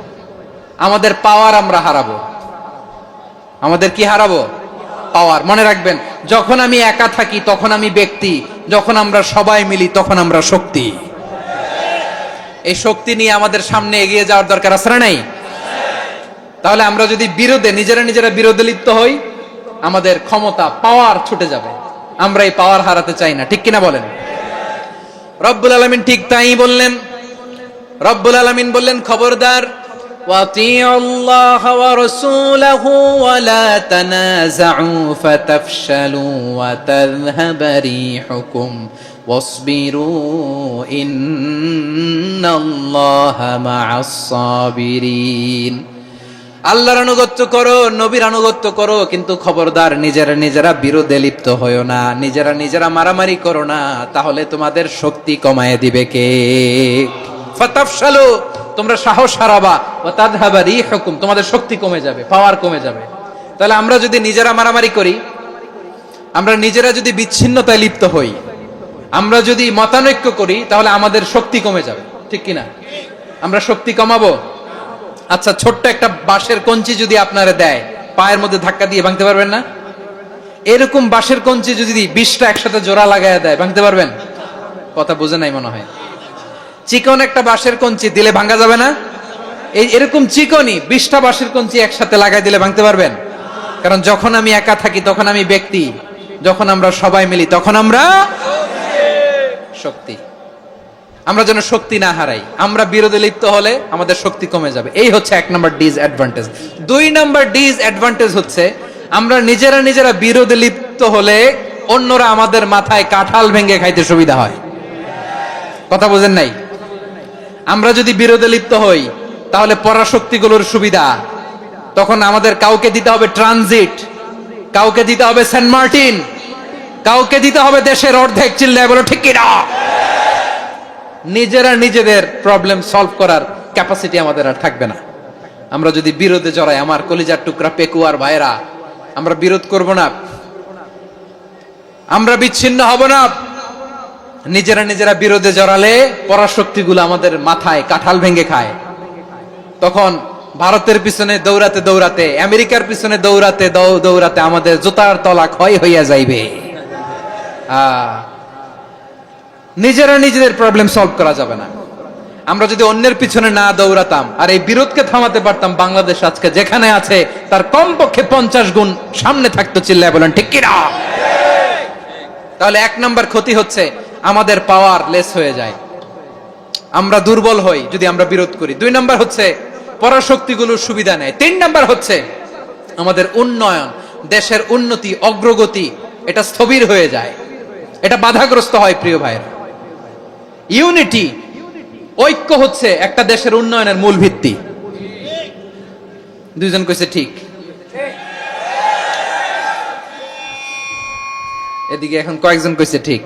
Speaker 1: আমাদের পাওয়ার আমরা হারাবো। আমাদের কি হারাবো? পাওয়ার। মনে রাখবেন, যখন আমি একা থাকি তখন আমি ব্যক্তি, যখন আমরা সবাই মিলি তখন আমরা শক্তি। এই শক্তি নিয়ে আমাদের সামনে এগিয়ে যাওয়ার দরকার আছে না নাই? তাহলে আমরা যদি বিরোধে, নিজেরা বিরোধে লিপ্ত হই, আমাদের ক্ষমতা, পাওয়ার ছুটে যাবে। আমরা এই পাওয়ার হারাতে চাই না, ঠিক কিনা বলেন? রব্বুল আলামিন ঠিক তাই বললেন। রব্বুল আলামিন বললেন, খবরদার, ওয়াতিউল্লাহ ওয়া রাসূলাহু ওয়া লা তানাযাউ ফাতাফশালু ওয়া তাযহাবা রিহুকুম ওয়াসবিরু ইন্নাল্লাহা মা'আস সাবিরিন। আল্লাহর আনুগত্য করো, নবীর আনুগত্য করো, কিন্তু খবরদার নিজেরা বিরোধে লিপ্ত হয়ো না, নিজেরা মারামারি করো না, তাহলে তোমাদের শক্তি কমায় দিবে কে? ফাতাফশালু, তোমরা সাহস হারাবা, ওয়া তাযহাবা রিহুকুম, তোমাদের শক্তি কমে যাবে, পাওয়ার কমে যাবে। তাহলে আমরা যদি নিজেরা মারামারি করি, আমরা নিজেরা যদি বিচ্ছিন্নতায় লিপ্ত হই, আমরা যদি মতানৈক্য করি, তাহলে আমাদের শক্তি কমে যাবে, ঠিক কিনা? আমরা শক্তি কমাবো। আচ্ছা, ছোট্ট একটা বাঁশের কঞ্চি যদি আপনারা দেয়, পায়ের মধ্যে ধাক্কা দিয়ে ভাঙতে পারবেন না? এরকম বাঁশের কঞ্চি যদি 20টা একসাথে জোড়া লাগায় দেয়, ভাঙতে পারবেন? কথা বুঝে নাই মনে হয়। চিকন একটা বাঁশের কঞ্চি দিলে ভাঙা যাবে না? এরকম চিকনই 20টা বাঁশের কঞ্চি একসাথে লাগাই দিলে ভাঙতে পারবেন? কারণ যখন আমি একা থাকি তখন আমি ব্যক্তি, যখন আমরা সবাই মিলি তখন আমরা শক্তি। আমরা যেন শক্তি না হারাই। আমরা বিরোধে লিপ্ত হলে আমাদের শক্তি কমে যাবে। এই হচ্ছে 1 নাম্বার ডিসঅ্যাডভান্টেজ। 2 নাম্বার ডিসঅ্যাডভান্টেজ হচ্ছে, আমরা নিজেরা বিরোধে লিপ্ত হলে অন্যরা আমাদের মাথায় কাঁঠাল ভেঙে খাইতে সুবিধা হয়। কথা বোঝেন নাই? আমরা যদি বিরোধে লিপ্ত হই তাহলে পরাশক্তিগুলোর সুবিধা, তখন আমাদের কাউকে দিতে হবে ট্রানজিট, কাউকে দিতে হবে সেন্ট মার্টিন, কাউকে দিতে হবে দেশের অর্ধেক। চিল্লায় বলো ঠিক কিনা? নিজেরা নিজেদের প্রবলেম সলভ করার ক্যাপাসিটি আমাদের আর থাকবে না। আমরা যদি বিরোধে জড়াই, আমার কলিজার টুকরা পেকুয়ার ভাইরা, আমরা বিরোধ করব না, আমরা বিচ্ছিন্ন হব না। নিজেরা নিজেরা বিরোধে জড়ালে পরাশক্তিগুলো আমাদের মাথায় কাঁঠাল ভেঙে খায়। তখন ভারতের পিছনে দৌড়াতে দৌড়াতে, আমেরিকার পিছনে দৌড়াতে দৌড়াতে আমাদের জুতার তলা ক্ষয় হইয়া যাইবে। নিজেরা নিজেদের প্রবলেম সলভ করা যাবে না। আমরা যদি অন্যের পিছনে না দৌড়াতাম আর এই বিরোধকে থামাতে পারতাম, বাংলাদেশ আজকে যেখানে আছে তার কমপক্ষে 50 গুণ সামনে থাকতো। চিল্লায় বলেন ঠিক কিনা? তাহলে 1 নাম্বার ক্ষতি হচ্ছে আমাদের পাওয়ার লেস হয়ে যায়, আমরা দুর্বল হই যদি আমরা বিরোধ করি। 2 নাম্বার হচ্ছে পরাশক্তিগুলোর সুবিধা নেয়। 3 নাম্বার হচ্ছে আমাদের উন্নয়ন, দেশের উন্নতি, অগ্রগতি এটা স্থবির হয়ে যায়, এটা বাধাগ্রস্ত হয়। প্রিয় ভাইরা, ইউনিটি, ঐক্য হচ্ছে একটা দেশের উন্নয়নের মূল ভিত্তি। 2 জন কইছে ঠিক। এদিকে এখন কয়েকজন কইছে ঠিক।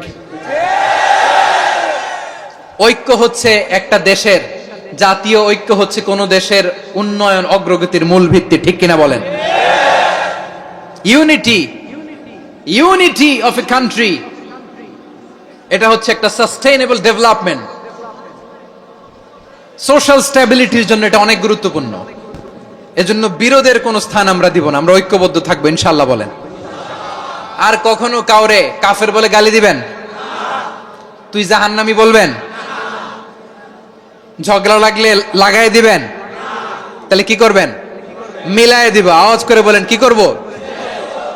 Speaker 1: ঐক্য হচ্ছে একটা দেশের, জাতীয় ঐক্য হচ্ছে কোন দেশের উন্নয়ন অগ্রগতির মূল ভিত্তি। ঠিক কিনা বলেন? Unity, unity of a country, এটা হচ্ছে একটা সাস্টেইনেবল ডেভেলপমেন্ট, সোশ্যাল স্ট্যাবিলিটির জন্য এটা অনেক গুরুত্বপূর্ণ। এজন্য বিরোধের কোনো স্থান আমরা দিব না, আমরা ঐক্যবদ্ধ থাকবো ইনশাআল্লাহ। বলেন। আর কখনো কাউরে কাফের বলে গালি দিবেন? তুই জাহান্নামী বলবেন? ঝগড়া লাগলে লাগাই দিবেন? তাহলে কি করবেন? মিলায়ে দিব। আওয়াজ করে বলেন কি করব?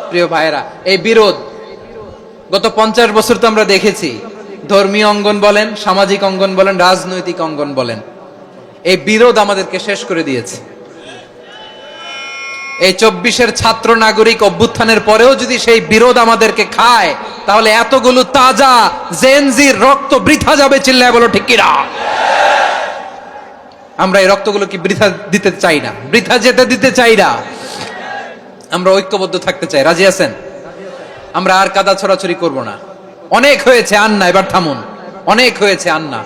Speaker 1: প্রিয় ভাইরা, এই বিরোধ গত 50 বছর তো আমরা দেখেছি। ধর্মীয় অঙ্গন বলেন, সামাজিক অঙ্গন বলেন, রাজনৈতিক অঙ্গন বলেন, এই বিরোধ আমাদেরকে শেষ করে দিয়েছে। এই 24-এর ছাত্র নাগরিক অভ্যুত্থানের পরেও যদি সেই বিরোধ আমাদেরকে খায়, তাহলে এতগুলো তাজা জেনজির রক্ত বৃথা যাবে। চিল্লায় বলো ঠিক কিনা? আমরা এই রক্তগুলো কি বৃথা দিতে চাই না, বৃথা যেতে দিতে চাই না। আমরা ঐক্যবদ্ধ থাকতে চাই। রাজি আছেন? আমরা আর কাদা ছড়াছড়ি করব না। অনেক হয়েছে আন্না, এবার থামুন। অনেক হয়েছে আন্না।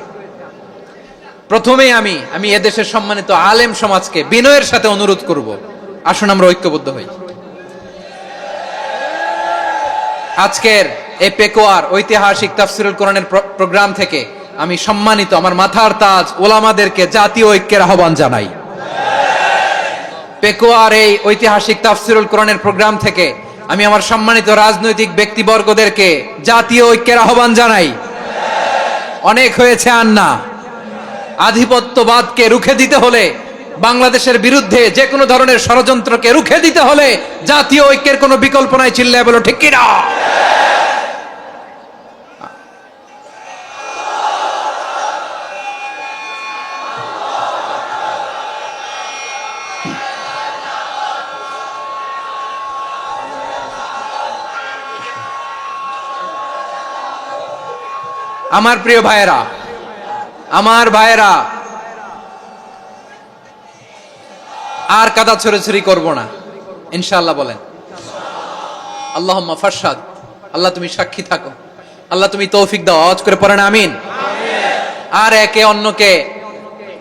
Speaker 1: প্রথমেই আমি এদেশের সম্মানিত আলেম সমাজকে বিনয়ের সাথে অনুরোধ করব, আসুন আমরা ঐক্যবদ্ধ হই। আজকের এই পেকুয়ার ঐতিহাসিক তাফসিরুল কোরআনের প্রোগ্রাম থেকে আমি সম্মানিত আমার মাথার তাজ ওলামাদেরকে জাতীয় ঐক্যের আহ্বান জানাই। পেকুয়ার এই ঐতিহাসিক তাফসিরুল কোরআনের প্রোগ্রাম থেকে আমি আমার সম্মানিত রাজনৈতিক ব্যক্তিবর্গদেরকে জাতীয় ঐক্যের আহ্বান জানাই। অনেক হয়েছে আন্না। আধিপত্যবাদকে রুখে দিতে হলে, বাংলাদেশের বিরুদ্ধে যে কোনো ধরনের ষড়যন্ত্রকে রুখে দিতে হলে জাতীয় ঐক্যের কোনো বিকল্প নাই। চিল্লায় বলো ঠিক কিনা? আমার প্রিয় ভাইয়েরা, আমার ভাইয়েরা, আর কাদা ছড়াছড়ি করব না ইনশাআল্লাহ। বলেন আল্লাহুম্মা ফারশাদ। আল্লাহ তুমি সাক্ষী থাকো, আল্লাহ তুমি তৌফিক দাও। আওয়াজ করে পড়েন আমিন। আর একে অন্যকে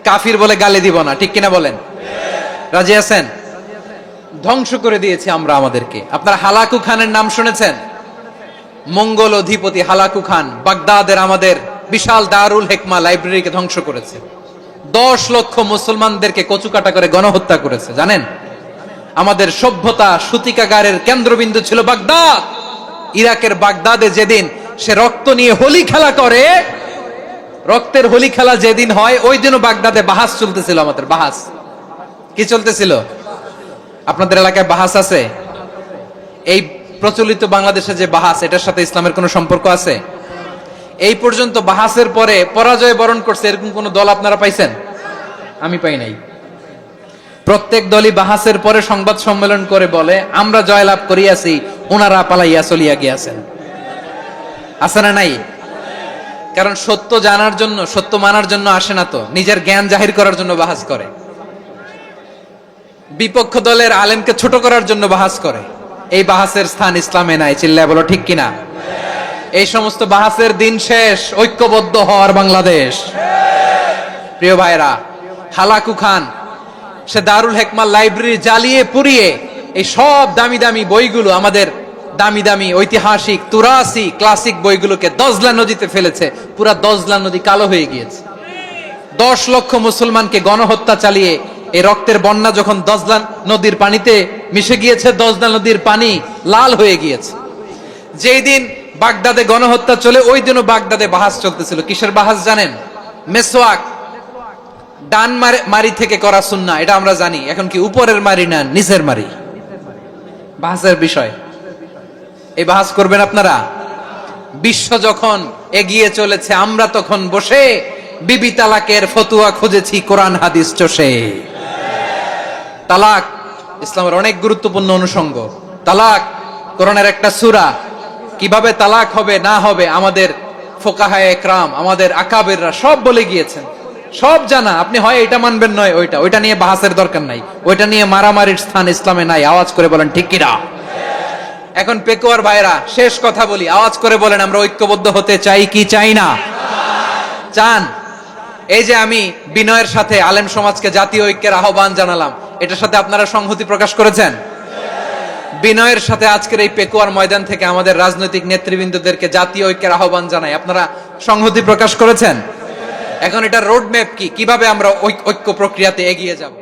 Speaker 1: কাফির বলে গালি দিব না। ঠিক কিনা বলেন? রাজি আছেন? ধ্বংস করে দিয়েছি আমরা আমাদেরকে। আপনারা হালাকু খানের নাম শুনেছেন? মঙ্গল অধিপতি হালাকু খান বাগদাদের আমাদের বিশাল দারুল হিকমা লাইব্রেরিকে ধ্বংস করেছে। 10 লক্ষ মুসলমানদেরকে কচুকাটা করে গণহত্যা করেছে। জানেন, আমাদের সভ্যতা সূতিকাগারের কেন্দ্রবিন্দু ছিল বাগদাদ। ইরাকের বাগদাদে যেদিন সে রক্ত নিয়ে হোলি খেলা করে, রক্তের হোলি খেলা যেদিন হয়, ওই দিনও বাগদাদে বাহাস চলতেছিল। আমাদের বাহাস কি চলতেছিল? আপনাদের এলাকায় বাহাস আছে? এই প্রচলিত বাংলাদেশে যে বাহাস, এটার সাথে ইসলামের কোনো সম্পর্ক আছে? এই পর্যন্ত বাহাসের পরে পরাজয় বরণ করছে এরকম কোন দল আপনারা পাইছেন? আমি পাই নাই। প্রত্যেক দলই বাহাসের পরে সংবাদ সম্মেলন করে বলে আমরা জয়লাভ করিয়াছি, ওনারা পালাইয়া চলিয়া গিয়াছেন। আছে না নাই? কারণ সত্য জানার জন্য, সত্য মানার জন্য আসে না তো, নিজের জ্ঞান জাহির করার জন্য বাহাস করে, বিপক্ষ দলের আলেমকে ছোট করার জন্য বাহাস করে। এই বাহাসের স্থান ইসলামে নাই, চিল্লায় বলো ঠিক কিনা। এই সমস্ত বাহাসের দিন শেষ, ঐক্যবদ্ধ হওয়ার বাংলাদেশ। প্রিয় ভাইরা, হালাকু খান সে দারুল হেকমা লাইব্রেরি জ্বালিয়ে পুড়িয়ে এই সব দামি দামি বইগুলো, আমাদের দামি দামি ঐতিহাসিক তুরাসি ক্লাসিক বইগুলোকে দজলা নদীতে ফেলেছে। পুরা দজলা নদী কালো হয়ে গিয়েছে। 10 লক্ষ মুসলমানকে গণহত্যা চালিয়ে এই রক্তের বন্যা যখন দজলা নদীর পানিতে মিশে গিয়েছে, দজলা নদীর পানি লাল হয়ে গিয়েছে। যেই দিন বাগদাদে গণহত্যা চলে, ওই দিনও বাগদাদে বাহাস চলতেছিল। কিসের বাহাস জানেন? মেসওয়াক, ডান মারি থেকে করা সুন্নাহ, এটা আমরা জানি। এখন কি উপরের মারি না নিচের মারি? বাহাসের বিষয়। এই বাহাস করবেন আপনারা। বিশ্ব যখন এগিয়ে চলেছে, আমরা তখন বসে বিবি তালাকের ফতুয়া খুঁজেছি কোরআন হাদিস চষে। তালাক ইসলামের অনেক গুরুত্বপূর্ণ অনুষঙ্গ। তালাক কোরআনের একটা সূরা। কিভাবে তালাক হবে না হবে আমাদের ফোকাহায়ে একরাম, আমাদের আকাবেররা সব বলে গিয়েছেন, সব জানা। আপনি হয় এটা মানবেন, নয় ওইটা নিয়ে বাহাসের দরকার নাই, ওইটা নিয়ে মারামারির স্থান ইসলামে নাই। আওয়াজ করে বলেন ঠিক কিনা। এখন পেকুয়ার ভাইরা, শেষ কথা বলি, আওয়াজ করে বলেন আমরা ঐক্যবদ্ধ হতে চাই কি চাই না? চান? এই যে আমি বিনয়ের সাথে আলেম সমাজকে জাতীয় ঐক্যের আহ্বান জানালাম, এটার সাথে আপনারা সংহতি প্রকাশ করেছেন? বিনয়ের সাথে আজকের এই পেকুয়ার ময়দান থেকে আমাদের রাজনৈতিক নেতৃবৃন্দদেরকে জাতীয় ঐক্যের আহ্বান জানাই, আপনারা সংহতি প্রকাশ করেছেন? এখন এটা রোড ম্যাপ কি, কিভাবে আমরা ঐক্য প্রক্রিয়াতে এগিয়ে যাব?